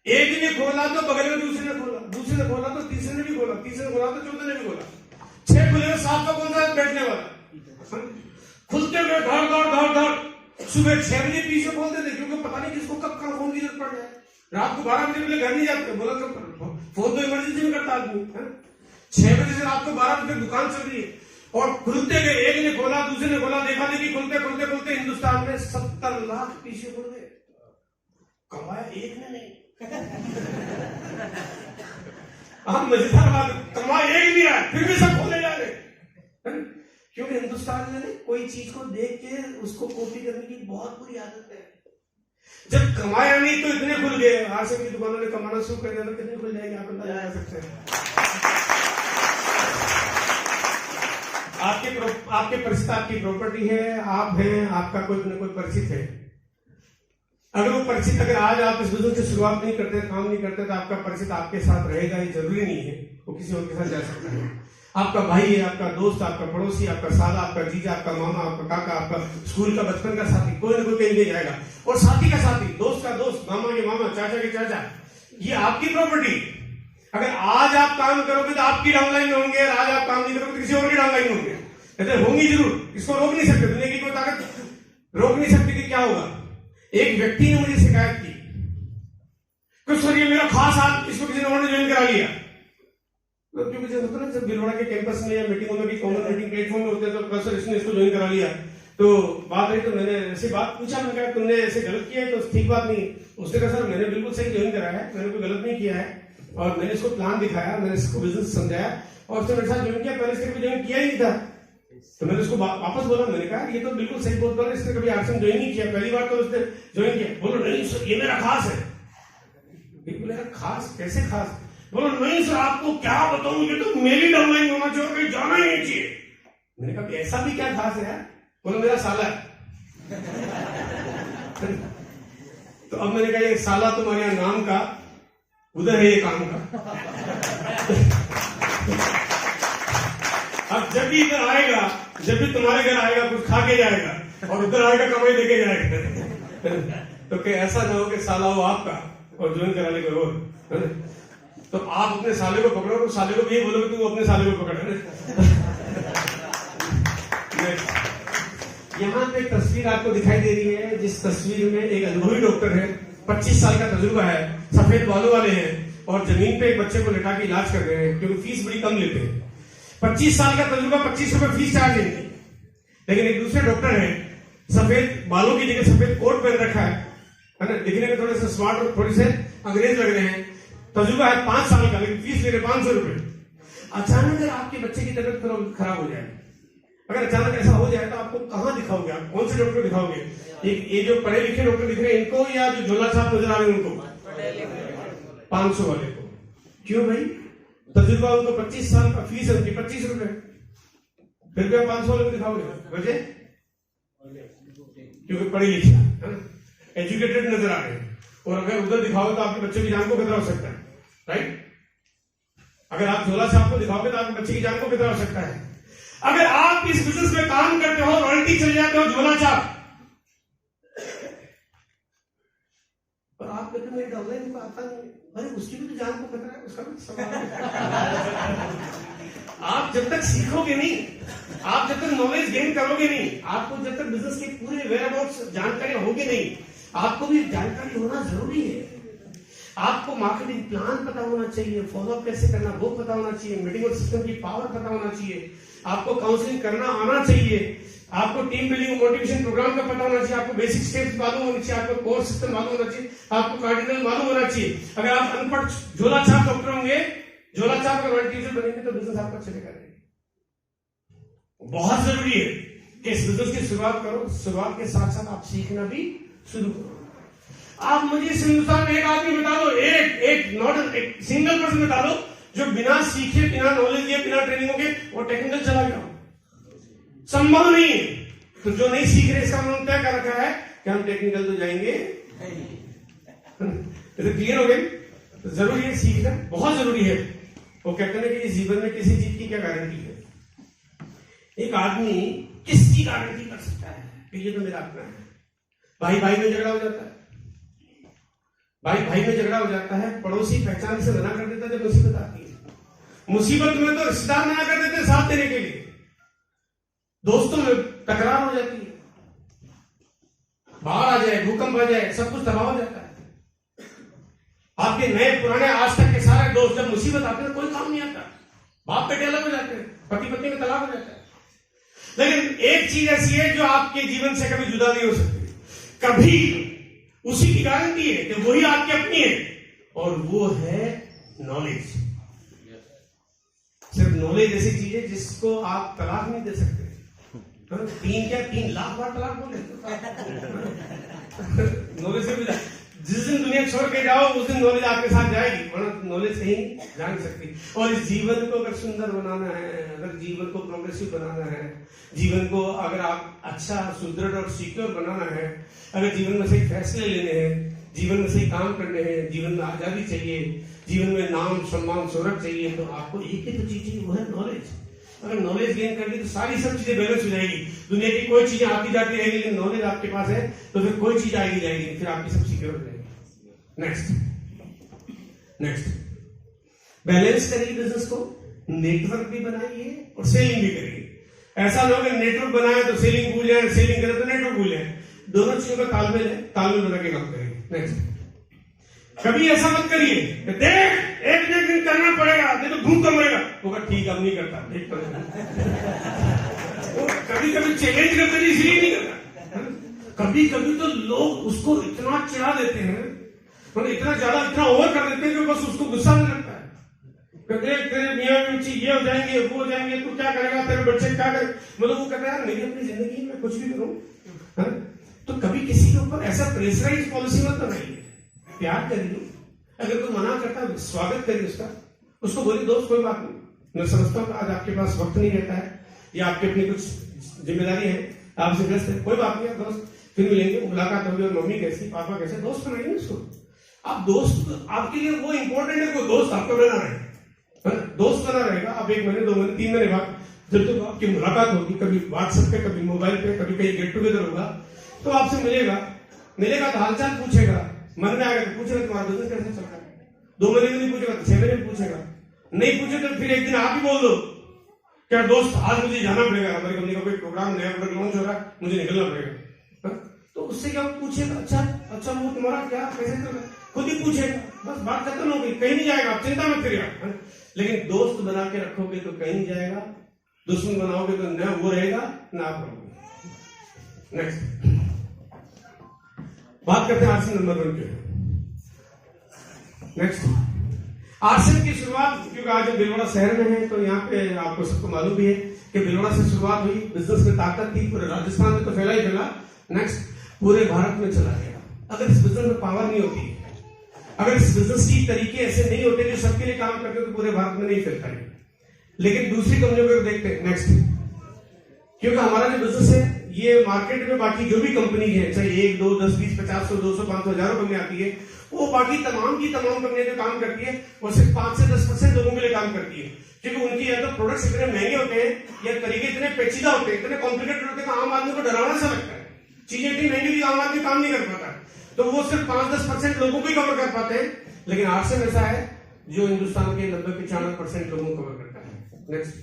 एक ने खोला तो बगल में दूसरे ने खोला, दूसरे ने खोला तो तीसरे ने भी खोला, तीसरे ने खोला तो चौथे ने भी खोला, 6 खुले, 7 का कौन सा बैठने वाला? खुलते हुए धड़ धड़ धड़ धड़ सुबह 6 बजे पीछे खोलते थे, क्योंकि पता नहीं किसको कब कहाँ फोन की जरूरत पड़ जाए। रात को 12 बजे घर नहीं जाते, बोला तो फोन तो इमरजेंसी में करता आदमी है। 6 बजे से रात को 12 बजे दुकान चल रही है, और खुलते गए, एक ने खोला, दूसरे ने खोला, देखा देखी, खुलते खुलते खुलते हिंदुस्तान में 70 लाख पीछे खुल गए। कमाया एक ने नहीं। हम मजेदार बात, कमाया एक नहीं रहा, फिर भी सब खोले जा रहे, क्योंकि हिंदुस्तान में कोई चीज को देख के उसको कॉपी करने की बहुत बुरी आदत है। जब कमाया नहीं तो इतने खुल गए, आरसे की दुकानों ने कमाना शुरू कर दिया तो कितने खुल जाएंगे, आप अंदाजा लगा सकते हैं। आपके परिचित, आपकी प्रॉपर्टी है, आप हैं, आपका कोई न कोई परिचित है। अगर वो परिचित, अगर आज आप इस बिजनेस की शुरुआत नहीं करते, काम नहीं करते, तो आपका परिचित आपके साथ रहेगा, ये जरूरी नहीं है, वो किसी और के साथ जा सकता है। आपका भाई है, आपका दोस्त, आपका पड़ोसी, आपका साला, आपका जीजा, आपका मामा, आपका काका, आपका स्कूल का बचपन का साथी, कोई ना कोई कहीं नहीं जाएगा। और साथी का साथी, दोस्त का दोस्त, मामा के मामा, चाचा के चाचा, ये आपकी प्रॉपर्टी। अगर आज आप काम करोगे तो आपकी डाउनलाइन में होंगे, और आज आप काम नहीं करोगे तो किसी और की डाउनलाइन में होंगे, होंगी जरूर। इसको रोक नहीं सकते, दुनिया की कोई ताकत रोक नहीं सकती कि क्या होगा। एक व्यक्ति ने मुझे शिकायत की कि सर ये मेरा खास आदमी, इसको किसी ने और ज्वाइन करा लिया। क्योंकि मुझे होता ना, जब भीलवाड़ा के कैंपस में या मीटिंगों में भी कॉमन मीटिंग प्लेटफॉर्म में होते हैं, तो सर इसने इसको ज्वाइन करा लिया। तो बात रही, तो मैंने ऐसी बात पूछा, मैंने कहा तुमने ऐसे गलत किया है तो ठीक बात नहीं। उसने कहा सर मैंने बिल्कुल सही ज्वाइन करा है, मैंने कोई गलत नहीं किया है, और मैंने इसको प्लान दिखाया, मैंने इसको बिजनेस समझाया, और उसने मेरे साथ ज्वाइन किया। पहले इसने कभी ज्वाइन किया ही नहीं था, तो मैंने उसको वापस बोला, मैंने कहा ये तो बिल्कुल सही बोल रहा है, इसने कभी आरसीएम ज्वाइन नहीं किया, पहली बार तो उसने ज्वाइन किया। बोलो नहीं सर ये मेरा खास है। बोले खास कैसे खास? बोलो नहीं सर आपको क्या बताऊं, ये तो मेरी डाउनलाइन होना चाहिए, कहीं जाना ही नहीं चाहिए। मैंने कहा ऐसा भी क्या खास है यार? बोलो मेरा साला है। तो अब मैंने कहा ये साला तुम्हारे यहाँ नाम का, उधर है ये काम का। अब जब भी इधर आएगा, जब भी तुम्हारे घर आएगा कुछ खा के जाएगा, और उधर आएगा कमाई देके जाएगा। तो क्या ऐसा ना हो कि साला हो आपका और ज्वाइन करा ले कोई और। तो आप अपने साले को पकड़ो, तो साले को भी ये बोलोगे तू अपने साले को पकड़। यहाँ पे तस्वीर आपको दिखाई दे रही है, जिस तस्वीर में एक अनुभवी डॉक्टर है, 25 साल का तजुर्बा है, सफेद बालों वाले हैं, और जमीन पे एक बच्चे को लिटा के इलाज कर रहे हैं, क्योंकि फीस बड़ी कम लेते हैं। 25 साल का तजुर्बा, 25 रुपए फीस चार्ज लेंगे। लेकिन एक दूसरे डॉक्टर हैं सफेद बालों की जगह सफेद कोट पहन रखा है ना, दिखने में थोड़े से स्मार्ट और थोड़े से अंग्रेज लग रहे हैं, तजुर्बा है 5 साल का, लेकिन फीस ले रहे 500 रुपए। अचानक अगर आपके बच्चे की तबीयत खराब हो जाए, अगर अचानक ऐसा हो जाए तो आपको कहां दिखाओगे, आप कौन से डॉक्टर दिखाओगे? ये जो पढ़े लिखे डॉक्टर दिख रहे हैं इनको, या जो झोला छाप नजर आ रहे हैं उनको? 500 वाले को। क्यों भाई? तजुर्बा उनको 25 साल का, फीस है उनकी 25 रुपए, फिर भी आप 500 वाले को दिखाओगे? वजह क्योंकि पढ़े लिखे है ना, एजुकेटेड नजर आ रहे हैं। और अगर उधर दिखाओगे तो आपके बच्चे की जान को खतरा हो सकता है, राइट? अगर आप झोला छाप को दिखाओगे तो आपके बच्चे की जान को खतरा हो सकता है। अगर आप इस बिजनेस में काम करते हो, रॉयल्टी चले जाते हो, झोला छाप, और आप कहते मेरे डाउनलाइन को आता नहीं, अरे उसकी भी तो जान को खतरा है, उसका भी सवाल। आप जब तक सीखोगे नहीं, आप जब तक नॉलेज गेन करोगे नहीं, आपको जब तक बिजनेस के पूरे वेयर अबाउट जानकारी होगी नहीं, आपको भी जानकारी होना जरूरी है। आपको मार्केटिंग प्लान पता होना चाहिए, फॉलोअप कैसे करना वो पता होना चाहिए, मीटिंग और सिस्टम की पावर पता होना चाहिए, आपको काउंसलिंग करना आना चाहिए, आपको टीम बिल्डिंग मोटिवेशन प्रोग्राम का पता होना चाहिए, आपको बेसिक स्टेप्स मालूम होनी चाहिए, आपको कोर सिस्टम मालूम होना चाहिए, आपको कार्डिनल मालूम होना चाहिए। अगर आप अनपढ़ झोला छाप डॉक्टर होंगे, झोला छाप अगर टीचर बनेंगे तो बिजनेस आपका चलेगा नहीं। बहुत जरूरी है कि इस बिजनेस की शुरुआत करो, शुरुआत के साथ साथ आप सीखना भी शुरू करो। आप मुझे इस हिंदुस्तान में एक आदमी बता दो, एक सिंगल पर्सन बता दो जो बिना सीखे, बिना नॉलेज लिए, बिना ट्रेनिंग के वो टेक्निकल चला गया, संभव नहीं है। तो जो नहीं सीख रहे इसका मतलब तय कर रखा है कि हम टेक्निकल तो जाएंगे, तो क्लियर हो गए? तो जरूरी है सीखना, बहुत जरूरी है। वो कहते हैं कि इस जीवन में किसी चीज की क्या गारंटी है? एक आदमी किसकी गारंटी कर सकता है कि ये तो मेरा अपना है? भाई भाई में झगड़ा हो जाता है, भाई भाई में झगड़ा हो जाता है, पड़ोसी पहचान से मना कर देता है जब मुसीबत आती है। मुसीबत में तो रिश्तेदार मना कर देते हैं साथ देने के लिए, दोस्तों में तकरार हो जाती है, बाढ़ आ जाए, भूकंप आ जाए, सब कुछ तबाह हो जाता है। आपके नए पुराने आज तक के सारे दोस्त जब मुसीबत आते हैं कोई काम नहीं आता, बाप बेटे अलग हो जाते हैं, पति पत्नी में तलाक हो जाता है। लेकिन एक चीज ऐसी है जो आपके जीवन से कभी जुदा नहीं हो सकती, कभी उसी की गारंटी है कि वही आपकी अपनी है, और वो है नॉलेज। सिर्फ नॉलेज ऐसी चीज है जिसको आप तलाक नहीं दे सकते। 3 लाख बार तलाक बोले नॉलेज से भी जिस दिन दुनिया छोड़ के जाओ उस दिन नॉलेज आपके साथ जाएगी, वरना नॉलेज कहीं जा नहीं सकती। और इस जीवन को अगर सुंदर बनाना है, अगर जीवन को प्रोग्रेसिव बनाना है, जीवन को अगर आप अच्छा, सुदृढ़ और सिक्योर बनाना है, अगर जीवन में सही फैसले लेने हैं, जीवन में सही काम करने हैं, जीवन में आजादी चाहिए, जीवन में नाम सम्मान शोहरत चाहिए, तो आपको एक ही तो चीज चाहिए, वो है नॉलेज। अगर नॉलेज गेन कर ली तो सारी सब चीजें बैलेंस हो जाएगी। दुनिया की कोई चीजें आती जाती रहेगी, लेकिन नॉलेज आपके पास है तो फिर कोई चीज आएगी जाएगी, फिर आपकी सब सिक्योर हो जाएगी। नेक्स्ट बैलेंस करिए बिजनेस को, नेटवर्क भी बनाइए और सेलिंग भी करिए। ऐसा लोग नेटवर्क बनाए तो सेलिंग भूल जाए, सेलिंग करे तो नेटवर्क भूल जाए। दोनों चीजों का तालमेल है, तालमेल बना के काम करिए। नेक्स्ट, कभी ऐसा मत करिए कि देख एक दिन करना पड़ेगा, नहीं तो भूख तो मरेगा, वो ठीक अब नहीं करता, कभी कभी चैलेंज करते हैं इसलिए नहीं करता। कभी कभी तो लोग उसको इतना चिढ़ा देते हैं, मतलब इतना ज्यादा, इतना ओवर कर देते हैं कि बस उसको गुस्सा नहीं लगता है। देख तेरे मियाँ बच्ची ये हो जाएंगे, वो हो जाएंगे, तू क्या करेगा, तेरे बच्चे क्या करें, मतलब वो कहता है यार मेरी अपनी जिंदगी में कुछ भी करूं। तो कभी किसी के ऊपर ऐसा प्रेशराइज पॉलिसी मत बनाइए, प्यार करिए। अगर कोई मना करता है स्वागत करिए उसका, उसको बोलिए दोस्त कोई बात नहीं, मैं समझता हूँ आज आपके पास वक्त नहीं रहता है या आपकी अपनी कुछ जिम्मेदारी है, आपसे व्यस्त है, कोई बात नहीं दोस्त, फिर मिलेंगे, मुलाकात होगी, और मम्मी कैसी, पापा कैसे, दोस्त बनाइए उसको। आप दोस्त आपके लिए वो इंपॉर्टेंट है, कोई दोस्त आपका बना रहे, दोस्त बना रहेगा। आप 1 महीने 2 महीने 3 महीने बाद जब तक आपकी मुलाकात होगी, कभी व्हाट्सएप पे, कभी मोबाइल पे, कभी कहीं गेट टुगेदर होगा, तो आपसे मिलेगा तो हालचाल पूछेगा, मन में आएगा तो पूछेगा तुम्हारा बिजनेस कैसे चल रहा है। 2 महीने में नहीं पूछेगा तो 6 महीने में पूछेगा, नहीं पूछे तो फिर एक दिन आप ही बोल दो क्या दोस्त आज मुझे जाना पड़ेगा, हमारी कंपनी का कोई प्रोग्राम, नया प्रोडक्ट लॉन्च हो रहा है, मुझे निकलना पड़ेगा। तो उससे क्या पूछेगा, अच्छा वो तुम्हारा क्या कैसे चल रहा है, खुद ही पूछेगा, बस बात खत्म हो गई, कहीं नहीं जाएगा, आप चिंता मत करिएगा। लेकिन दोस्त बना के रखोगे तो कहीं नहीं जाएगा, दुश्मन बनाओगे तो न वो रहेगा न आप रहोगे। नेक्स्ट, बात करते हैं आरसीएम नंबर 1 के। नेक्स्ट, आरसीएम की शुरुआत, क्योंकि आज भीलवाड़ा शहर में है तो यहाँ पे आपको सबको मालूम भी है कि भीलवाड़ा से शुरुआत हुई। बिजनेस में ताकत थी, पूरे राजस्थान में तो फैला ही फैला, नेक्स्ट पूरे भारत में चला गया। अगर इस बिजनेस में पावर नहीं होती, अगर इस बिजनेस की तरीके ऐसे नहीं होते जो सबके लिए काम करते तो पूरे भारत में नहीं फैलता है। लेकिन दूसरी कंपनियों को देखते हैं। नेक्स्ट, क्योंकि हमारा जो बिजनेस है ये मार्केट में बाकी जो भी कंपनी है, चाहे 1, 2, 10, 20, 50, 100, 200, 500, हजारों कंपनी आती है, वो बाकी तमाम की तमाम कंपनियां जो काम करती है वो सिर्फ 5 से 10% लोगों के लिए काम करती है। क्योंकि उनकी या तो प्रोडक्ट्स इतने महंगे होते हैं या तरीके इतने पेचीदा होते हैं, इतने कॉम्प्लिकेटेड होते हैं, आम आदमी को डरावना सा लगता है। चीजें इतनी महंगी भी आम आदमी काम नहीं कर पाता, तो वो सिर्फ 5-10% लोगों को ही कवर कर पाते हैं। लेकिन आरसीएम ऐसा है जो हिंदुस्तान के 90-95% लोगों को कवर करता है। नेक्स्ट,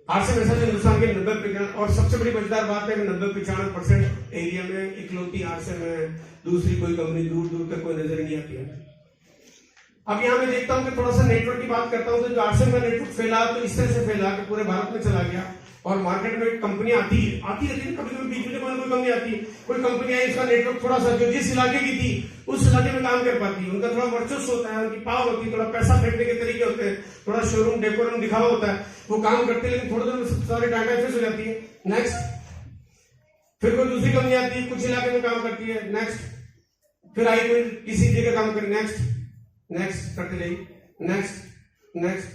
आरसीएम ऐसा जो हिंदुस्तान के 90%, और सबसे बड़ी मजेदार बात है कि 90-95% एरिया में इकलौती आरसीएम है, दूसरी कोई कंपनी दूर दूर तक कोई नजर नहीं आती है। अब यहां मैं देखता हूं कि थोड़ा सा नेटवर्क की बात करता हूं, तो जो आरसीएम का नेटवर्क फैला तो इस तरह से फैला कि पूरे भारत में चला गया, और मार्केट में कंपनियां आती रहती है, कभी कभी बीच में कोई कंपनी आती है, कोई कंपनी आई, उसका नेटवर्क थोड़ा सा जो जिस इलाके की थी उस इलाके में काम कर पाती है, उनका थोड़ा वर्चस्व होता है, उनकी पावर होती है, थोड़ा पैसा फेंकने के तरीके होते हैं, थोड़ा शोरूम डेकोरम दिखावा होता है, वो काम करते हैं, लेकिन थोड़ी देर में सारी डाटा फेस हो जाती है। नेक्स्ट, फिर कोई दूसरी कंपनी आती है, कुछ इलाके में काम करती है। नेक्स्ट, फिर आई कोई किसी जगह काम करे। नेक्स्ट नेक्स्ट करते रही। नेक्स्ट नेक्स्ट,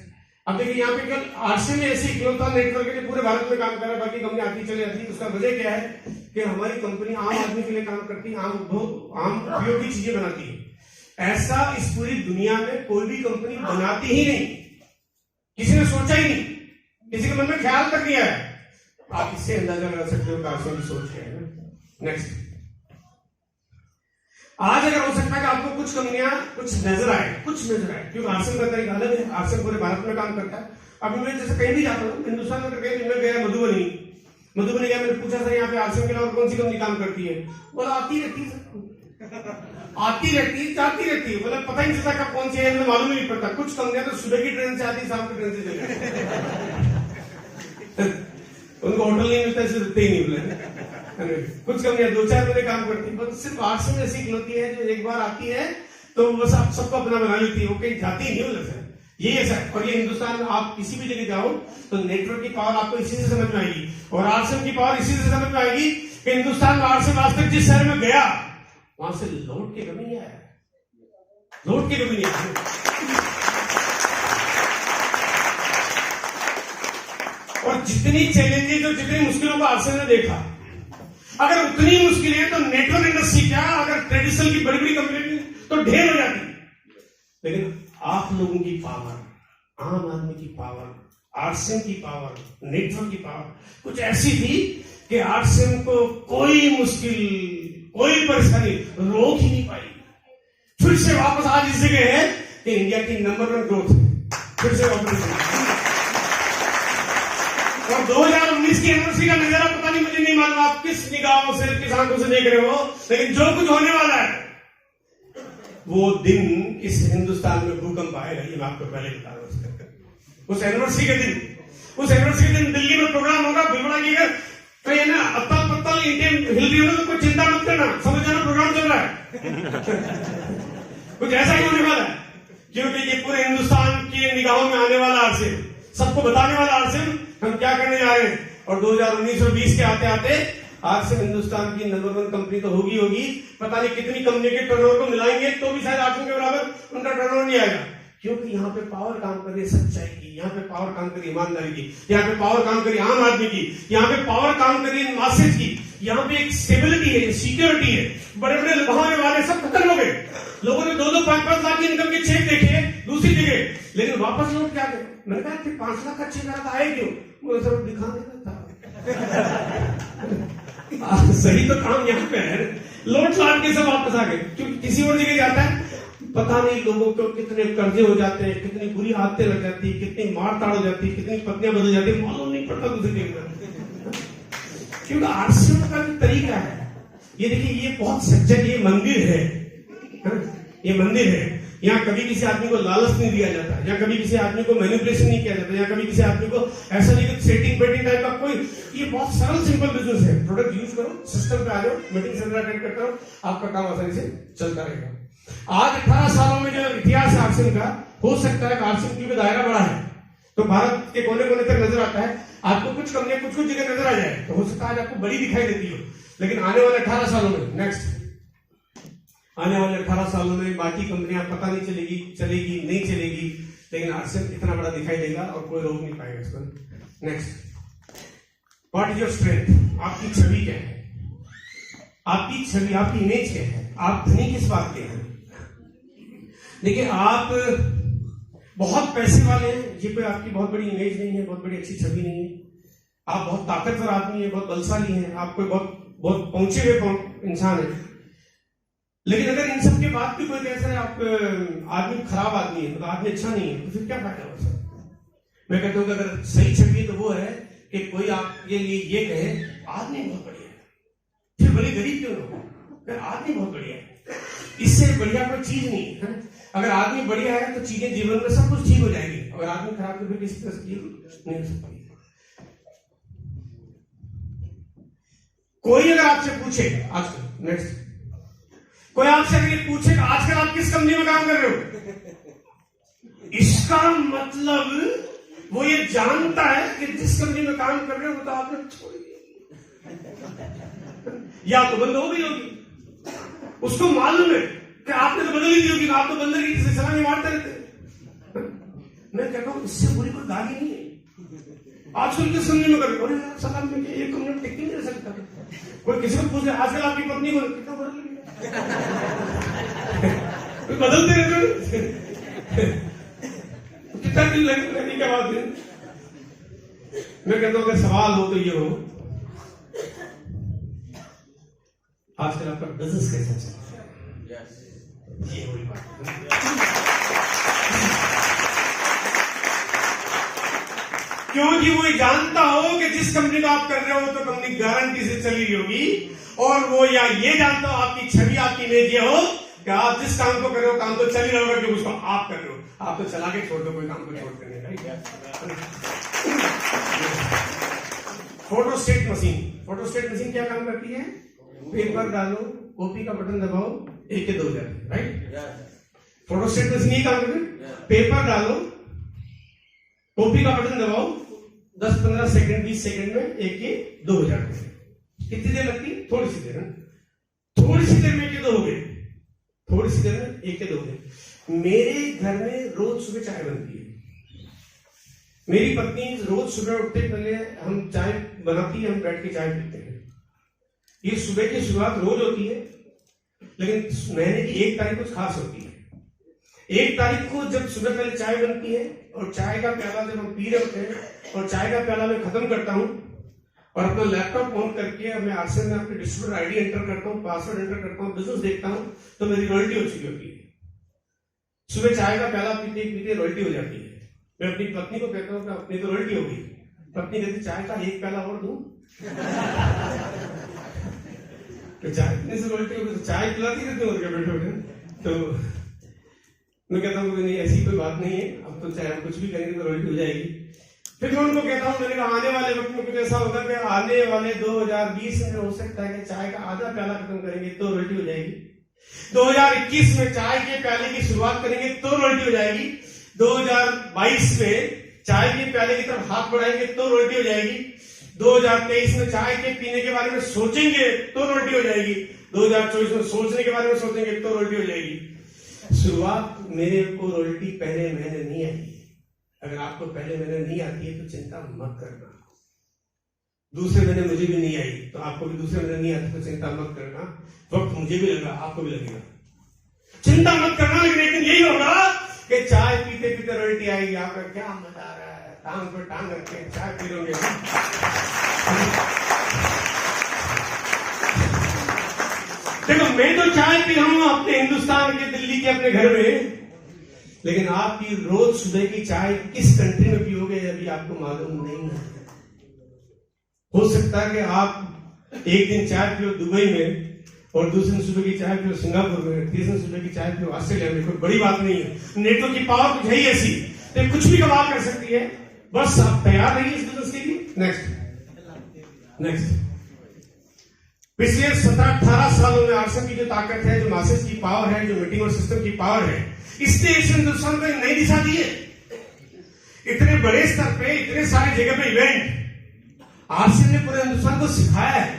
अब देखिए यहाँ पे केवल आरसीएम ऐसी इकलौता नेटवर्क है पूरे भारत में काम कर रहा है, बाकी कंपनी आती चली जाती है। उसका वजह क्या है कि हमारी कंपनी आम आदमी के लिए काम करती है, आम उपयोग की चीजें बनाती है। ऐसा इस पूरी दुनिया में कोई भी कंपनी बनाती ही नहीं, किसी ने सोचा ही नहीं, किसी के मन में ख्याल तक नहीं आया। आप इससे अंदाजा लगा सकते हो आरसीएम की सोच क्या है। नेक्स्ट, आज अगर हो सकता है कि आपको कुछ कंपनियां कुछ नजर आए, क्योंकि आरसीएम का तरीका अलग है, आरसीएम पूरे भारत में काम करता है। अब मैं जैसे कहीं भी जाता हूँ हिंदुस्तान में, मैं गया मधुबनी गया, मैंने पूछा सर यहाँ पे आरसीएम के अलावा कौन सी कंपनी काम करती है? बोला आती रहती है जाती रहती है, बोला पता ही नहीं चलता कब कौन सी है, मुझे मालूम नहीं पड़ता। कुछ कंपनियां तो सुबह की ट्रेन से आती, शाम की ट्रेन से चली उनको होटल नहीं मिलता, इसलिए रुकते ही नहीं बोले। कुछ कंपनियां 2-4 महीने काम करती है, सिर्फ आरसीएम ऐसी इकलौती है जो एक बार आती है तो बस आप सबको अपना बना लेती है, वो कहीं जाती नहीं हो जैसे ये ऐसा। और ये हिंदुस्तान में आप किसी भी जगह जाओ तो नेटवर्क की पावर आपको इसी से समझ में आएगी, और आरसीएम की पावर इसी से समझ में आएगी कि हिंदुस्तान में आरसीएम आज तक जिस शहर में गया वहां से लौट के कभी नहीं आया, लौट के कभी नहीं आया। और जितनी चैलेंजेस और जितनी मुश्किलों को आरसीएम ने देखा, अगर उतनी मुश्किल है तो नेटवर्क इंडस्ट्री क्या, अगर ट्रेडिशनल की बड़ी बड़ी कंपनी तो ढेर हो जाती। लेकिन आप लोगों की पावर, आम आदमी की पावर, आरसीएम की पावर, नेटवर्क की पावर कुछ ऐसी थी कि आरसीएम को कोई मुश्किल, कोई परेशानी रोक ही नहीं पाई। फिर से वापस आज इस जगह है कि इंडिया की नंबर 1 ग्रोथ फिर से वापस। और 2019 की एनिवर्सरी का नजारा पता नहीं, मुझे नहीं मालूम आप किस निगाहों से, किस आंखों से देख रहे हो, लेकिन जो कुछ होने वाला है वो दिन इस हिंदुस्तान में भूकंप आएगा, ये मैं आपको पहले बता रहा हूं। उस एनिवर्सरी के दिन दिल्ली में प्रोग्राम होगा, भीलवाड़ा की कहीं ना अत्तल पत्तल इंडियन हिल रही हो तो कोई चिंता मत करना, समझ जाना प्रोग्राम चल रहा है। कुछ ऐसा ही होने वाला है, क्योंकि ये पूरे हिंदुस्तान की निगाहों में आने वाला आरसीएम, सबको बताने वाला आरसीएम हम क्या करने जा रहे हैं। और 2019 और 20 के आते आते आरसीएम हिंदुस्तान की नंबर 1 कंपनी तो होगी। पता नहीं कितनी कंपनी के टर्नओवर को मिलाएंगे तो भी शायद आरसीएम के बराबर उनका टर्नओवर नहीं आएगा, क्योंकि यहाँ पे पावर काम कर रही है सच्चाई की, यहाँ पे पावर काम कर रही है ईमानदारी की, यहाँ पे पावर काम कर रही है आम आदमी की, यहाँ पे पावर काम कर रही है मासेज की, यहाँ पे एक स्टेबिलिटी है, सिक्योरिटी है। बड़े बड़े लुभाने वाले सब खत्म हो गए, लोगों ने 2-5 लाख की इनकम के चेक देखे दूसरी जगह, लेकिन वापस लौट क्या गए। मैंने कहा फिर 5 लाख का चेक आया आए क्यों? मुझे सब दिखाने का था। सही तो काम यहाँ पे है, लौट लाट के सब वापस आ गए, क्योंकि किसी और जगह जाता है पता नहीं लोगों को कितने कर्जे हो जाते हैं, कितनी बुरी आदतें लग जाती है, कितनी मार ताड़ हो जाती है, कितनी पत्नियां बदल जाती है, मालूम नहीं पड़ता दूसरे दिन। क्योंकि आरसीएम का जो तरीका है, ये देखिए ये बहुत सच्चा, ये मंदिर है, ये मंदिर है। यहाँ कभी किसी आदमी को लालच नहीं दिया जाता, यहाँ कभी किसी आदमी को मैनिपुलेशन नहीं किया जाता, यहाँ कभी किसी आदमी को ऐसा नहीं कि सेटिंग बेटिंग टाइप का कोई, ये बहुत सरल सिंपल बिजनेस है, प्रोडक्ट यूज करो, सिस्टम पे आ जाओ, मीटिंग सेंटर अटेंड करते रहो, आपका काम आसानी से चलता रहेगा। आज 18 सालों में जो इतिहास है आरसीएम का, हो सकता है कि आरसीएम की भी दायरा बड़ा है तो भारत के कोने कोने तक नजर आता है, आपको कुछ कंपनियां कुछ जगह नजर आ जाए तो हो सकता है आज आपको बड़ी दिखाई देती हो, लेकिन आने वाले 18 सालों में, नेक्स्ट आने वाले 18 सालों में बाकी कंपनियां पता नहीं चलेगी नहीं चलेगी, लेकिन आरसीएम इतना बड़ा दिखाई देगा और कोई रोक नहीं पाएगा इस पर। Next, what is your strength? आपकी छवि क्या है? आपकी छवि, आपकी इमेज क्या है? आप धनी किस बात के हैं? देखिए, आप बहुत पैसे वाले हैं, ये कोई आपकी बहुत बड़ी इमेज नहीं है, बहुत बड़ी अच्छी छवि नहीं है। आप बहुत ताकतवर आदमी है, बहुत बलशाली हैं, आप कोई बहुत पहुंचे हुए इंसान है, लेकिन अगर इन सब के बाद भी कोई कैसा है आप आदमी खराब आदमी है, मतलब आदमी अच्छा नहीं है, तो फिर क्या फायदा हो सर? मैं कहता हूं कि अगर सही छवि तो वो है कि कोई आपके लिए ये कहे आदमी बहुत बढ़िया है, फिर भले गरीब क्यों ना हो, आदमी बहुत बढ़िया है, इससे बढ़िया कोई चीज नहीं है। अगर आदमी बढ़िया है तो चीजें जीवन में सब कुछ ठीक हो जाएगी, अगर आदमी खराब तो फिर किसी तरह से नहीं हो सकती। कोई अगर आपसे पूछे आजकल, नेक्स्ट, कोई आपसे अगर ये पूछे कि आजकल आप किस कंपनी में काम कर रहे हो, इसका मतलब वो ये जानता है कि जिस कंपनी में काम कर रहे हो वो तो आपने छोड़ी या तो बंद हो गई होगी, उसको मालूम है कि आपने तो बदल ही दी होगी, आप तो बंदर की जैसे सलामी मारते रहते। मैं कहता हूं इससे बुरी कोई गाली नहीं है। आजकल किस कंपनी में कर रहे हो, सलाम में एक कंपनी में टिक नहीं रह सकता। कोई किसी को पूछ रहे आजकल आपकी पत्नी को कितना बदल गया, बदलते रहते कितना दिन लगने की बात है। मैं कहता हूं अगर सवाल हो तो ये हो, आजकल आपका बिजनेस कैसा चल रहा है, ये बड़ी बात है। क्योंकि वो जानता हो कि जिस कंपनी का आप कर रहे हो तो कंपनी गारंटी से चली रही होगी, और वो या ये जानता हो आपकी छवि, आपकी इमेज ये हो कि आप जिस काम को कर रहे हो काम तो चल ही रहा होगा, क्योंकि उसको आप कर रहे हो, आप तो चला के छोड़ दो, कोई काम को छोड़ देने का। फोटोस्टेट मशीन क्या काम करती है? पेपर डालो, कॉपी का बटन दबाओ, 1 के 2 हो जाते, राइट? फोटोस्टेट मशीन ही काम करती है, पेपर डालो, कॉपी का बटन दबाओ, 10-15 सेकंड 20 सेकंड में 1 के 2 हो जाते हैं। कितनी देर लगती? थोड़ी सी देर में 1 के 2 हो गए, थोड़ी सी देर में 1 के 2 हो गए। मेरे घर में रोज सुबह चाय बनती है, मेरी पत्नी रोज सुबह उठते पहले हम चाय बनाती है, हम बैठ के चाय पीते हैं। ये सुबह की शुरुआत रोज होती है, लेकिन महीने की 1 तारीख कुछ खास होती है। 1 तारीख को जब सुबह पहले चाय बनती है और चाय का प्याला जब हम पी रहे होते हैं और चाय का प्याला मैं खत्म करता हूं और अपना लैपटॉप ऑन करके मैं आरसीएम में अपनी डिस्ट्रीब्यूटर आईडी एंटर करता हूं, पासवर्ड एंटर करता हूं, बिजनेस देखता हूं, तो मेरी रॉयल्टी हो चुकी होती है। सुबह चाय का प्याला पीते पीते रॉयल्टी हो जाती है। मैं अपनी पत्नी को कहता हूं कि अपनी तो रॉयल्टी हो गई, पत्नी कहती चाय का 1 प्याला और दूं तो चाय पीने से रॉयल्टी हो गई, तो चाय पिलाती रहती हूँ बैठे बैठे। तो मैं कहता हूँ नहीं ऐसी कोई बात नहीं है, अब तो चाहे हम कुछ भी करेंगे तो रॉयल्टी हो जाएगी। फिर मैं उनको कहता हूँ, मैंने कहा आने वाले वक्त में कुछ ऐसा होगा कि आने वाले 2020 में हो सकता है कि चाय का आधा प्याला खत्म करेंगे तो रॉयल्टी हो जाएगी, 2021 में चाय के प्याले की शुरुआत करेंगे तो रॉयल्टी हो जाएगी, 2022 में चाय के प्याले की तरफ हाथ बढ़ाएंगे तो रॉयल्टी हो जाएगी, 2023 में चाय के पीने के बारे में सोचेंगे तो रॉयल्टी हो जाएगी, 2024 में सोचने के बारे में सोचेंगे तो रॉयल्टी हो जाएगी। शुरुआत मेरे को रॉयल्टी पहले महीने नहीं आई। अगर आपको पहले महीने नहीं आती है तो चिंता मत करना, दूसरे महीने मुझे भी नहीं आई तो आपको भी दूसरे महीने नहीं आती तो चिंता मत करना। वक्त मुझे भी लगा, आपको भी लगेगा, चिंता मत करना। लेकिन एक दिन यही होगा कि चाय पीते पीते रॉयल्टी आएगी, आपका क्या मजा आ रहा है, टांग पर टांग रखे चाय पी लोगे। देखो मैं तो चाय पी रहा हूं अपने हिंदुस्तान के, दिल्ली के अपने घर में, लेकिन आपकी रोज सुबह की चाय किस कंट्री में पियोगे अभी आपको मालूम नहीं है। हो सकता है कि आप एक दिन चाय पियो दुबई में और दूसरे दिन सुबह की चाय पियो सिंगापुर में, तीसरे दिन सुबह की चाय पियो ऑस्ट्रेलिया में। कोई बड़ी बात नहीं है, नेटवर्क की पावर कुछ है ही ऐसी, तो कुछ भी कमाल कर सकती है। बस आप तैयार रहिए इस बिजनेस के लिए। नेक्स्ट, नेक्स्ट, पिछले 17-18 सालों में आरसम की जो ताकत है, जो मासेस की पावर है, जो मीटिंग और सिस्टम की पावर है, इसने इस हिंदुस्तान को नई दिशा दी है। इतने बड़े स्तर पे, इतने सारे जगह पे इवेंट आरसीएम ने पूरे हिंदुस्तान को सिखाया है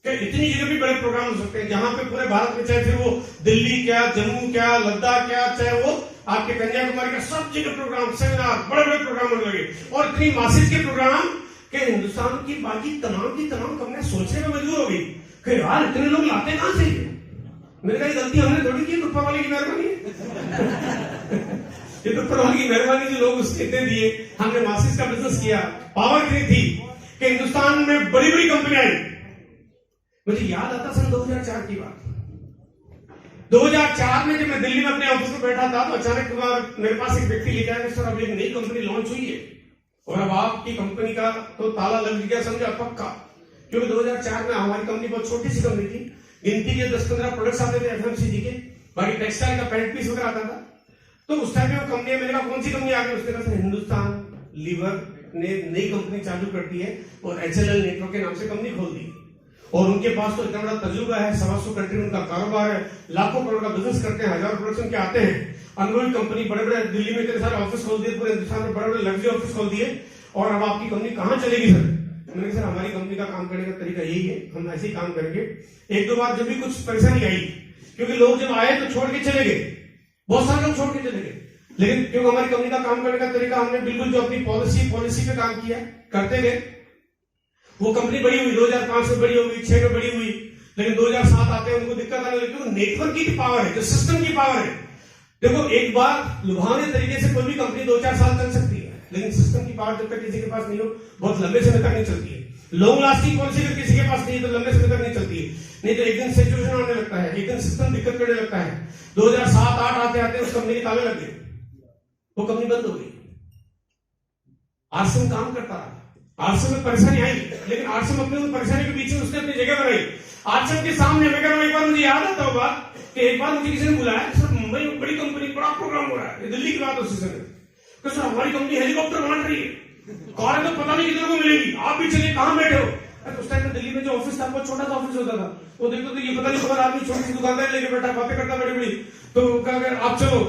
कि इतनी जगह भी बड़े प्रोग्राम हो सकते हैं, जहां पे पूरे भारत में, चाहे फिर वो दिल्ली क्या, जम्मू क्या, लद्दाख क्या, चाहे वो आपके कन्याकुमारी का, सब जगह प्रोग्राम, सेमिनार, बड़े बड़े प्रोग्राम होने लगे और इतनी मासिक के प्रोग्राम कि हिंदुस्तान की बाकी तमाम कंपनियां सोचने में मजबूर हो गई कि यार इतने लोग लाते कहां से? मेरे कहा गलती हमने थोड़ी की, ऊपर वाले की मेहरबानी है। ये तो ऊपर वाले की मेहरबानी, जो लोग उसके इतने दिए, हमने मासिस का बिजनेस किया, पावर इतनी थी कि हिंदुस्तान में बड़ी बड़ी कंपनियां आई। मुझे याद आता सन 2004 की बात। 2004 में जब मैं दिल्ली में अपने ऑफिस में बैठा था तो अचानक मेरे पास एक व्यक्ति लेके आया कि सर अब एक नई कंपनी लॉन्च हुई है और अब आपकी कंपनी का तो ताला लग गया, समझा पक्का। क्योंकि 2004 में हमारी कंपनी बहुत छोटी सी कंपनी थी, गिनती के 10-15 प्रोडक्ट्स आते थे एफएमसीजी के, बाकी टेक्सटाइल का पैंट पीस वगैरह आता था। तो उस टाइम में वो कंपनी, मैंने कहा कौन सी कंपनी आ गई? उसने कहा हिंदुस्तान लीवर ने नई कंपनी चालू कर दी है और HLL नेटवर्क के नाम से कंपनी खोल दी और उनके पास तो इतना बड़ा तजुर्बा है, 125 कंट्री में उनका कारोबार है, लाखों करोड़ का बिजनेस करते हैं, हजारों प्रोडक्शन के आते हैं, अनुभवी कंपनी, बड़े बड़े दिल्ली में इतने सारे ऑफिस खोल दिए, पूरे हिंदुस्तान में बड़े बड़े लग्जरी ऑफिस खोल दिए और अब आपकी कंपनी कहां चलेगी सर? मैंने कहा सर हमारी कंपनी का काम करने का तरीका यही है, हम ऐसे ही काम करेंगे। एक दो बार जब भी कुछ परेशानी आई, क्योंकि लोग जब आए तो छोड़ के चले गए, बहुत सारे लोग छोड़ के चले गए, लेकिन क्योंकि हमारी कंपनी का काम करने का तरीका, हमने बिल्कुल जो अपनी पॉलिसी पे काम किया, करते गए। वो कंपनी बड़ी हुई, 2005 में बड़ी हो गई, 6 में बड़ी हुई, लेकिन 2007 आते हैं उनको दिक्कत आने लगी। नेटवर्क की पावर है, जो सिस्टम की पावर है। देखो एक बार लुभावने तरीके से कोई भी कंपनी 2-4 साल चल सकती है, लेकिन सिस्टम की पावर जब तक किसी के पास नहीं हो, बहुत लंबे समय तक नहीं चलती है। लॉन्ग लास्टिंग पॉलिसी अगर किसी के पास नहीं है तो लंबे समय तक नहीं चलती है। नहीं तो एक दिन सिचुएशन आने लगता है, एक दिन सिस्टम दिक्कत करने लगता है। 2007-8 आते आते उस कंपनी के ताले लग गए, वो कंपनी बंद हो गई। आरसीएम काम करता रहा, आरसीएम में परेशानी आई, लेकिन आरसीएम अपने उन परेशानी के बीच में उसने अपनी जगह बनाई। आरसीएम के सामने मैं कह रहा हूं, एक बार मुझे याद आता होगा कि एक बार मुझे किसी ने बुलाया, सर मुंबई में बड़ी कंपनी, बड़ा प्रोग्राम हो रहा है, दिल्ली की बात उसी समय, तो सर हमारी कंपनी हेलीकॉप्टर बना रही है, कार तो पता नहीं कितने को मिलेगी, आप भी चलिए, कहां बैठे हो? उस टाइम में दिल्ली में जो ऑफिस था बहुत छोटा सा ऑफिस होता था, वो देखते तो ये पता नहीं खबर, आदमी छोटी सी दुकानदारी लेके बैठा, बातें करता बड़ी बड़ी, तो कहा आप चलो।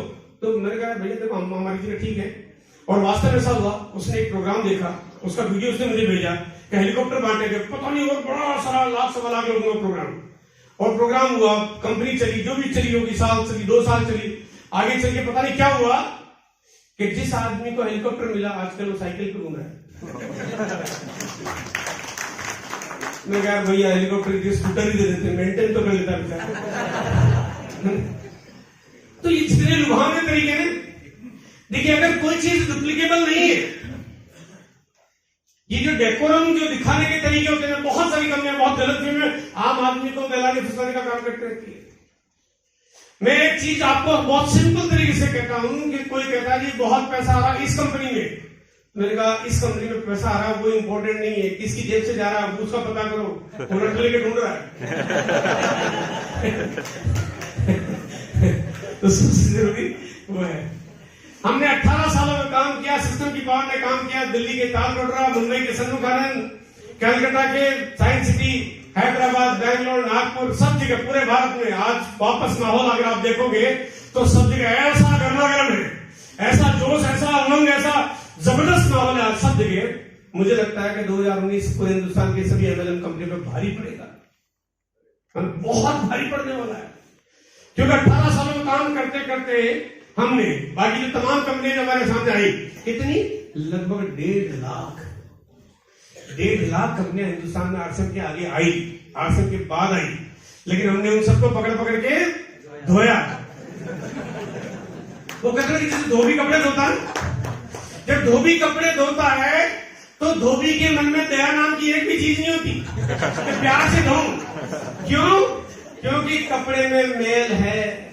तो मैंने कहा भैया देखो हम हमारी जगह ठीक है, और वास्तव में ऐसा हुआ। उसने एक प्रोग्राम देखा, उसका वीडियो उसने मुझे भेजा कि हेलीकॉप्टर बांटे गए, पता नहीं और बड़ा सारा लाख सवा लाख लोगों का प्रोग्राम, और प्रोग्राम हुआ, कंपनी चली, जो भी चली होगी, साल चली, 2 साल चली, आगे चल के पता नहीं क्या हुआ कि जिस आदमी को हेलीकॉप्टर मिला आजकल वो साइकिल पे घूम रहा है। मैं कहा भैया हेलीकॉप्टर की स्कूटर ही दे देते, मेंटेन तो कर लेता बेचारा। तो ये जितने लुभावने तरीके हैं, देखिए अगर कोई चीज डुप्लीकेबल नहीं है, ये जो डेकोरम जो दिखाने के तरीके होते हैं, बहुत सारी कंपनियां बहुत गलत वे में आम आदमी को बहलाने फंसाने का काम करते रहती है। मैं एक चीज आपको बहुत सिंपल तरीके से कहता हूं कि कोई कहता है जी बहुत पैसा आ रहा है इस कंपनी में, मैंने कहा इस कंपनी में पैसा आ रहा है वो इंपॉर्टेंट नहीं है, किसकी जेब से जा रहा है उसका पता करो, वो लेके ढूंढ रहा है। तो सबसे जरूरी वो है। हमने 18 सालों में काम किया, सिस्टम की पावर ने काम किया, दिल्ली के तालकोटरा, मुंबई के सन्मुख आनंद, कलकत्ता के साइंस सिटी, हैदराबाद, बैंगलोर, नागपुर, सब जगह पूरे भारत में आज वापस माहौल अगर आप देखोगे तो सब जगह ऐसा गर्मागर्म है, ऐसा जोश, ऐसा उमंग, ऐसा जबरदस्त माहौल है आज सब जगह। मुझे लगता है कि 2019 पूरे हिंदुस्तान की सभी एमएलएम कंपनी पर भारी पड़ेगा, बहुत भारी पड़ने वाला है, क्योंकि 18 सालों में काम करते करते हमने बाकी जो तमाम कंपनी हमारे सामने आई, कितनी, लगभग 1.5 लाख कंपनियां हिंदुस्तान में आरसीएम के आगे आई, आरसीएम के बाद आई, लेकिन हमने उन सबको पकड़ पकड़ के धोया। वो कहते हैं जैसे धोबी कपड़े धोता है, जब धोबी कपड़े धोता है तो धोबी के मन में दया नाम की एक भी चीज नहीं होती, तो प्यार से धो। क्यों? क्योंकि कपड़े में मेल है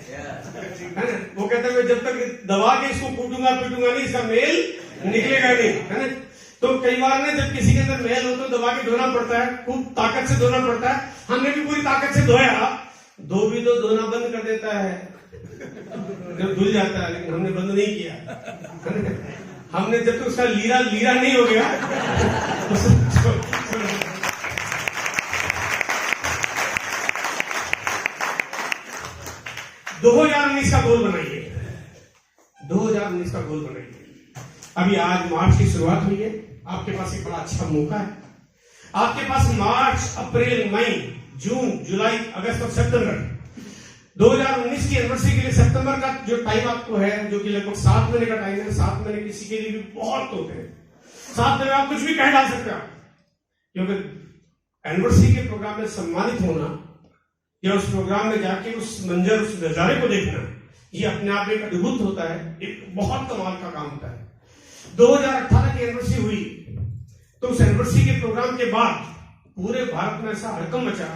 ना? वो कहते हैं जब तक दबा के इसको कूटूंगा पीटूंगा नहीं, इसका मेल निकलेगा नहीं, है ना? तो कई बार ना जब किसी के अंदर मेल हो तो दबा के धोना पड़ता है, खूब ताकत से धोना पड़ता है। हमने भी पूरी ताकत से धोया, धोबी तो धोना बंद कर देता है जब धुल जाता है, लेकिन हमने बंद नहीं किया। हमने जब तक उसका लीरा नहीं हो गया 2019 का गोल बनाइए, 2019 का गोल बनाइए। अभी आज मार्च की शुरुआत हुई है, आपके पास एक बड़ा अच्छा मौका है। आपके पास मार्च, अप्रैल, मई, जून, जुलाई, अगस्त और सितंबर 2019 की एनिवर्सरी के लिए सितंबर का जो टाइम आपको है, जो कि लगभग 7 महीने का टाइम है। 7 महीने किसी के लिए भी बहुत होते हैं। 7 महीने आप कुछ भी कह डाल सकते हैं, क्योंकि एनिवर्सरी के प्रोग्राम में सम्मानित होना या उस प्रोग्राम में जाके उस मंजर, उस नजारे को देखना, ये अपने आप में एक अद्भुत होता है, एक बहुत कमाल का काम होता है। 2018 की एनिवर्सरी हुई तो उस एनिवर्सरी के प्रोग्राम के बाद पूरे भारत में ऐसा हड़कंप मचा,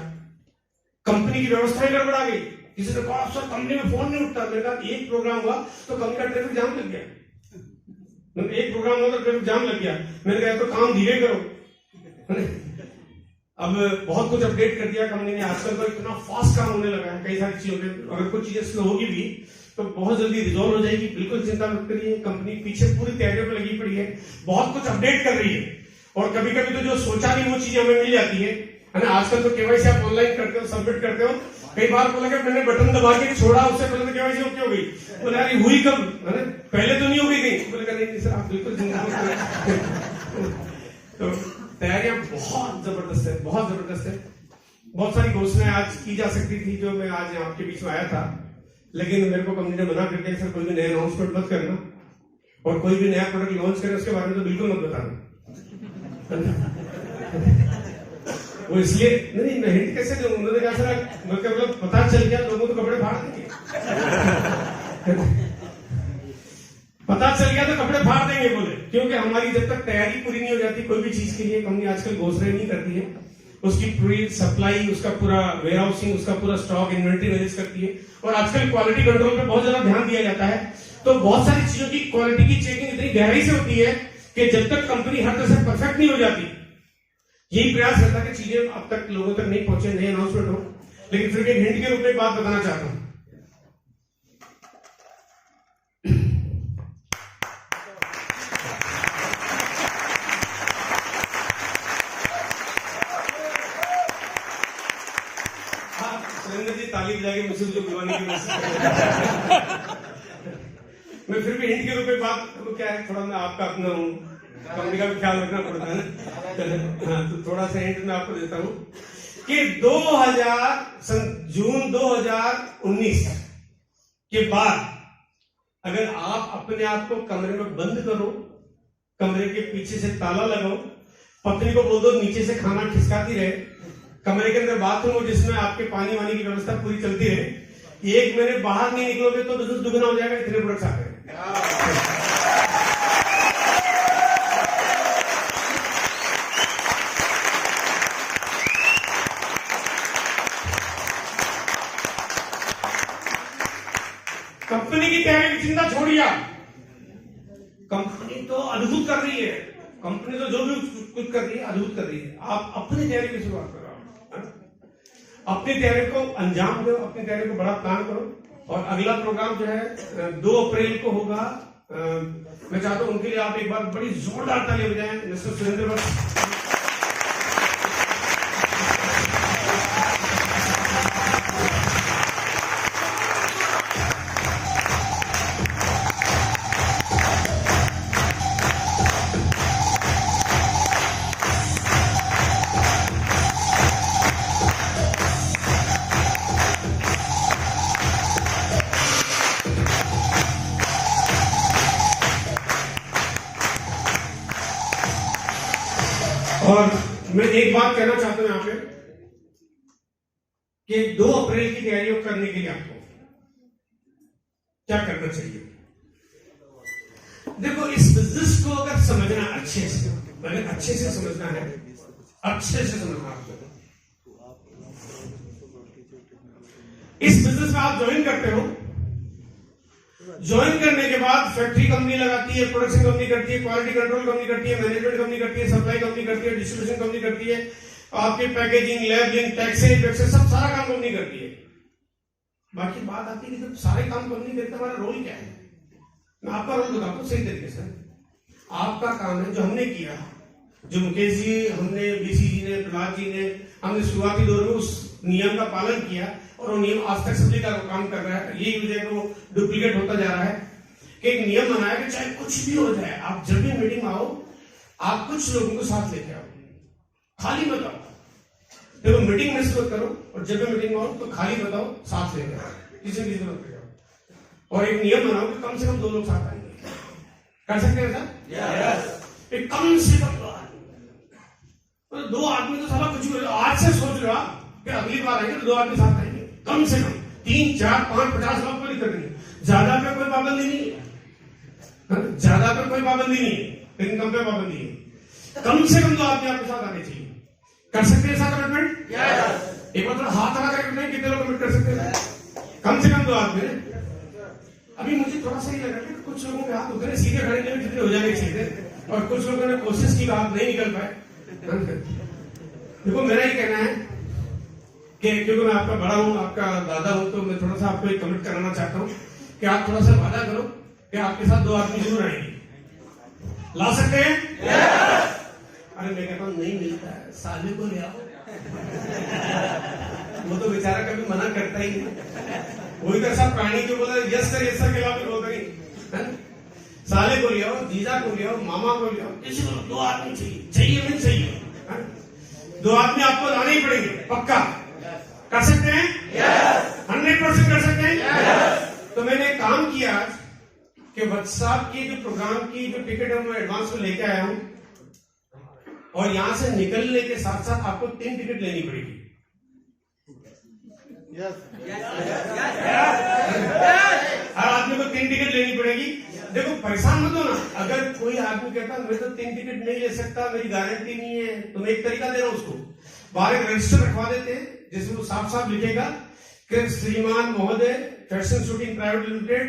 कंपनी की व्यवस्थाएं गड़बड़ा गई। किसी ने कहा सर कंपनी में फोन नहीं उठता। मैंने कहा एक प्रोग्राम हुआ तो कंपनी का ट्रैफिक जाम लग गया। एक प्रोग्राम हुआ तो ट्रैफिक जाम लग गया। मैंने कहा तो काम धीरे करो। अब बहुत कुछ अपडेट कर दिया कंपनी ने। आजकल तो इतना फास्ट काम होने लगा है, कई सारी चीजों पे। अगर कुछ चीजें स्लो होगी भी तो बहुत जल्दी रिजॉल्व हो जाएगी, बिल्कुल चिंता मत करिए। कंपनी पीछे पूरी तैयारियों पर लगी पड़ी है, बहुत कुछ अपडेट कर रही है। और कभी कभी तो जो सोचा नहीं वो चीजें हमें मिल जाती है ना। आजकल तो केवाईसी आप ऑनलाइन करते हो, सबमिट करते हो। कई बार बोला कि मैंने बटन दबा के छोड़ा, उससे पहले तो केवाईसी ओके हो गई। बोले यार हुई कब, है ना, पहले तो नहीं हो गई थी। बोले नहीं सर आप बिल्कुल चिंता मत करें। तो तैयारियां बहुत जबरदस्त है, बहुत जबरदस्त है। बहुत सारी घोषणाएं आज की जा सकती थी जो मैं आज आपके बीच में आया था, लेकिन मेरे को कंपनी ने मना कर दिया सर कोई भी नया अनाउंसमेंट मत करना, और कोई भी नया प्रोडक्ट लॉन्च करे उसके बारे में तो बिल्कुल मत बताना। वो इसलिए नहीं, मैं हिंट कैसे दूं? उन्होंने कहा सर मतलब पता चल गया लोगों तो कपड़े फाड़ देंगे। पता चल गया तो कपड़े फाड़ देंगे बोले, क्योंकि हमारी जब तक तैयारी पूरी नहीं हो जाती कोई भी चीज के लिए, कंपनी आजकल घोषणाएं नहीं करती है। उसकी पूरी सप्लाई, उसका पूरा वेयर हाउसिंग, उसका पूरा स्टॉक, इन्वेंट्री मैनेज करती है। और आजकल क्वालिटी कंट्रोल पे बहुत ज्यादा ध्यान दिया जाता है। तो बहुत सारी चीजों की क्वालिटी की चेकिंग इतनी गहराई से होती है कि जब तक कंपनी हर तरह से परफेक्ट नहीं हो जाती, यही प्रयास रहता है कि चीजें अब तक लोगों तक नहीं पहुंचे, नए अनाउंसमेंट हो। लेकिन फिर एक हिंट के रूप में बात बताना चाहता हूं। सुरेंद्र जी ताली बजाके मुझसे जो दीवानी की मैं फिर भी हिंट के रूप में बात, तो क्या है, थोड़ा मैं आपका अपना हूं, कंपनी का भी ख्याल रखना पड़ता है ना। हाँ, तो थोड़ा सा हिंट मैं आपको देता हूं कि जून 2019 के बाद अगर आप अपने आप को कमरे में बंद करो, कमरे के पीछे से ताला लगाओ, पत्नी को बोल दो नीचे से खाना खिसकाती रहे, कमरे के अंदर बाथरूम हो जिसमें आपके पानी वानी की व्यवस्था पूरी चलती रहे, 1 महीने बाहर नहीं निकलोगे तो बिजनेस दुगना हो जाएगा। इतने प्रोडक्ट्स आते हैं। कंपनी की तैयारी की चिंता छोड़िए। कंपनी तो अद्भुत कर रही है, कंपनी तो जो भी कुछ कर रही है अद्भुत कर रही है। आप अपनी तैयारी की शुरुआत करो, अपनी तैयारी को अंजाम दो, अपनी तैयारी को बड़ा प्लान करो। और अगला प्रोग्राम जो है 2 अप्रैल को होगा। मैं चाहता हूं उनके लिए आप एक बार बड़ी जोरदार ताली बजाएं। मिस्टर सुरेंद्र बस और मैं एक बात कहना चाहता हूं यहां पे कि 2 अप्रैल की तैयारियों करने के लिए आपको क्या करना चाहिए। देखो, इस बिजनेस को अगर समझना अच्छे से, अगर अच्छे से समझना है, अच्छे से समझना आपको, इस बिजनेस में आप ज्वाइन करते हो। ज्वाइन करने के बाद फैक्ट्री कंपनी लगाती है, प्रोडक्शन कंपनी करती है, क्वालिटी कंट्रोल कंपनी करती है, मैनेजमेंट कंपनी करती है, सप्लाई कंपनी करती है, डिस्ट्रीब्यूशन कंपनी करती है, आपके पैकेजिंग, लेबलिंग, टैक्सेज, सब सारा काम कंपनी करती है। बाकी बात आती है कि जब सारे काम कंपनी करते हमारा रोल क्या है। मैं आपका रोल बताता हूं सही तरीके से। आपका काम है जो हमने किया, जो मुकेश जी, हमने, बीसी जी ने, प्रहलाद जी ने, हमने शुरुआती दौर में उस नियम का पालन किया और वो नियम आज तक सभी का काम कर रहा है। यही वजह है कि वो डुप्लीकेट होता जा रहा है कि एक नियम बनाया कि चाहे कुछ भी हो जाए, आप जब भी मीटिंग में आओ, आप कुछ लोगों को साथ लेके आओ, खाली बताओ। देखो मीटिंग मिस मत करो और जब भी मीटिंग में आओ तो खाली बताओ, साथ लेके आओ, किसी की जरूरत नहीं आओ। और एक नियम बनाओ कि कम से कम 2 लोग साथ आएंगे। कर सकते हैं सर? एक कम से कम 2 आदमी तो साला कुछ भी, आज से सोच रहा कि अगली बार आएंगे तो 2 आदमी साथ आएंगे, कम से कम 3, 4, 5, 50 लोग कोई दिक्कत नहीं। ज्यादा पे कोई पाबंदी नहीं है, ज्यादा पे कोई पाबंदी नहीं है, लेकिन कम पे पाबंदी है। कम से कम 2 आदमी आपके साथ आने चाहिए। कर सकते हैं ऐसा कमिटमेंट? एक बार थोड़ा हाथ लगा करके नहीं, कितने लोग कमिट कर सकते हैं? कम से कम 2 आदमी। अभी मुझे थोड़ा सा ही लगा कि कुछ लोगों के हाथ उतने सीधे खड़े नहीं, जितने हो जाने चाहिए, और कुछ लोगों ने कोशिश की, हाथ नहीं निकल पाए। देखो मेरा ही कहना है कि क्योंकि मैं आपका बड़ा हूं, आपका दादा हूं, तो मैं थोड़ा सा आपको एक कमिट कराना चाहता हूं कि आप थोड़ा सा वादा करो कि आपके साथ 2 आदमी जरूर आएंगे। ला सकते हैं? अरे मैं कहता हूं नहीं मिलता है, साले को ले आओ। वो तो बेचारा कभी मना करता ही नहीं, वही तो सब प्राणी को बोला यस सर के खिलाफ बोलता नहीं। साले को ले आओ, जीजा को ले आओ, मामा को ले आओ, किसी को 2 आदमी चाहिए नहीं चाहिए। 2 आदमी आपको लाने ही पड़ेंगे, पक्का। कर सकते हैं? 100% कर सकते हैं। तो मैंने काम किया आज कि व्हाट्सएप की जो प्रोग्राम की जो टिकट है मैं एडवांस में लेके आया हूं, और यहां से निकलने के साथ साथ आपको 3 टिकट लेनी पड़ेगी। हर आदमी को 3 टिकट लेनी पड़ेगी। देखो परेशान मत हो ना, अगर कोई आदमी कहता मैं तो 3 टिकट नहीं ले सकता, मेरी गारंटी नहीं है, तो मैं एक तरीका दे रहा हूं उसको, बाहर एक रजिस्टर रखवा देते हैं जिसमें वो साफ साफ लिखेगा कि श्रीमान महोदय फैशन शूटिंग प्राइवेट लिमिटेड,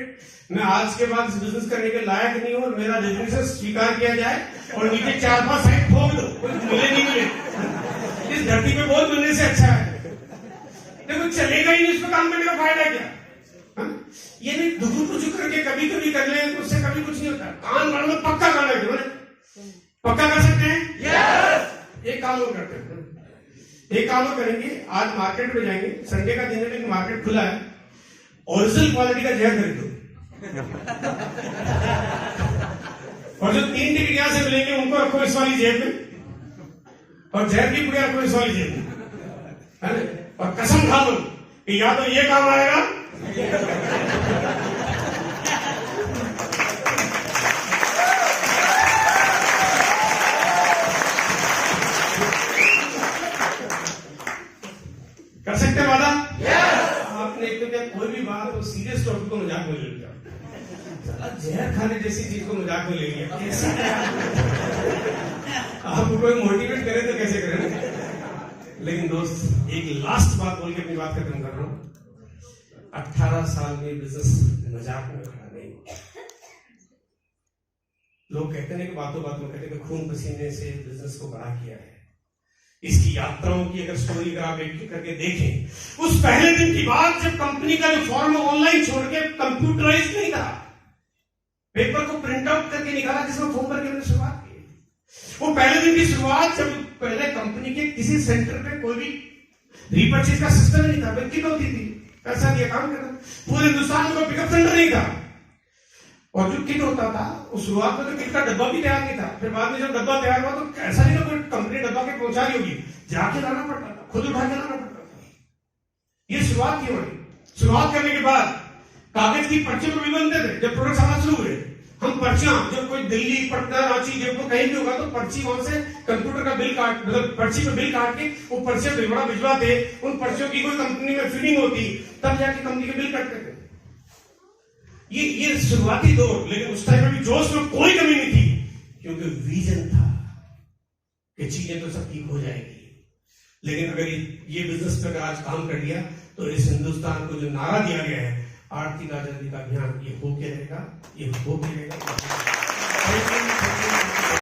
मैं आज के बाद इस बिजनेस करने के लायक नहीं हूं, मेरा रेजिग्नेशन स्वीकार किया जाए, और नीचे 4-5 साइड ठोक दो, कुछ मिले नहीं मिले। इस धरती पे बहुत मिलने से अच्छा है। देखो चलेगा ही नहीं, उसको काम करने का फायदा क्या? ये नहीं दुखू करके कभी कभी कर ले, उससे कभी कुछ नहीं होता। कान वालों में पक्का करना है, पक्का कर सकते हैं। एक काम और करते हैं, एक काम और करेंगे, आज मार्केट में जाएंगे, संडे का दिन है लेकिन मार्केट खुला है, ओरिजिनल क्वालिटी का जहर खरीदो, और जो 3 टिकट यहां से मिलेंगे उनको रखो इस वाली जेब में, और जहर की पुड़िया रखो इस वाली जेब में, और कसम खा लो कि या तो ये काम आएगा कर सकते हैं वादा? आपने एक तो क्या कोई भी बात हो सीरियस टॉपिक को मजाक में ले लिया, जहर खाने जैसी चीज को मजाक में ले लिया, कैसे? आपको कोई मोटिवेट करे तो कैसे करें? लेकिन दोस्त एक लास्ट बात बोल के अपनी बात खत्म कर रहा हूं। 18 साल में बिजनेस मजाक में खड़ा नहीं। लोग कहते हैं कि बातों बातों कहते हैं कि खून पसीने से बिजनेस को बड़ा किया है। इसकी यात्राओं की अगर स्टोरी अगर आप एक करके देखें, उस पहले दिन की बात जब कंपनी का जो फॉर्म ऑनलाइन छोड़ के कंप्यूटराइज नहीं था, पेपर को प्रिंट आउट करके निकाला जिसमें फॉर्म भर के मैंने शुरुआत की। वो पहले दिन की शुरुआत जब पहले कंपनी के किसी सेंटर पे कोई भी रीपर्चेज का सिस्टम नहीं था, किट होती थी, पैसा दिया काम करता, पूरे हिंदुस्तान में कोई पिकअप सेंटर नहीं था, और जो किट होता था उस शुरुआत में तो किट का डब्बा भी तैयार नहीं था। फिर बाद में जब डब्बा तैयार हुआ तो ऐसा नहीं था कोई कंपनी डब्बा के पहुंचा रही होगी, जाके लाना पड़ता था, खुद उठा के लाना पड़ता था। ये शुरुआत की हुई। शुरुआत करने के बाद कागज की पर्चियों पर भी बनते थे। जब प्रोडक्ट आना शुरू हुए, हम पर्चियां, जब कोई दिल्ली, पटना, रांची, जयपुर कहीं भी होगा तो पर्ची वहां से कंप्यूटर का बिल काट, मतलब पर्ची पे बिल काट के वो पर्चियां भिजवा भिजवाते, उन पर्चियों की कोई कंपनी में फीडिंग होती, तब जाके कंपनी के बिल कटते थे। ये शुरुआती दौर, लेकिन उस टाइम में भी जोश में कोई कमी नहीं थी, क्योंकि विजन था कि चीजें तो सब ठीक हो जाएगी। लेकिन अगर ये बिजनेस पे अगर आज काम कर लिया तो इस हिंदुस्तान को जो नारा दिया गया है आर्थिक आजादी का अभियान, ये होके रहेगा, ये होके रहेगा।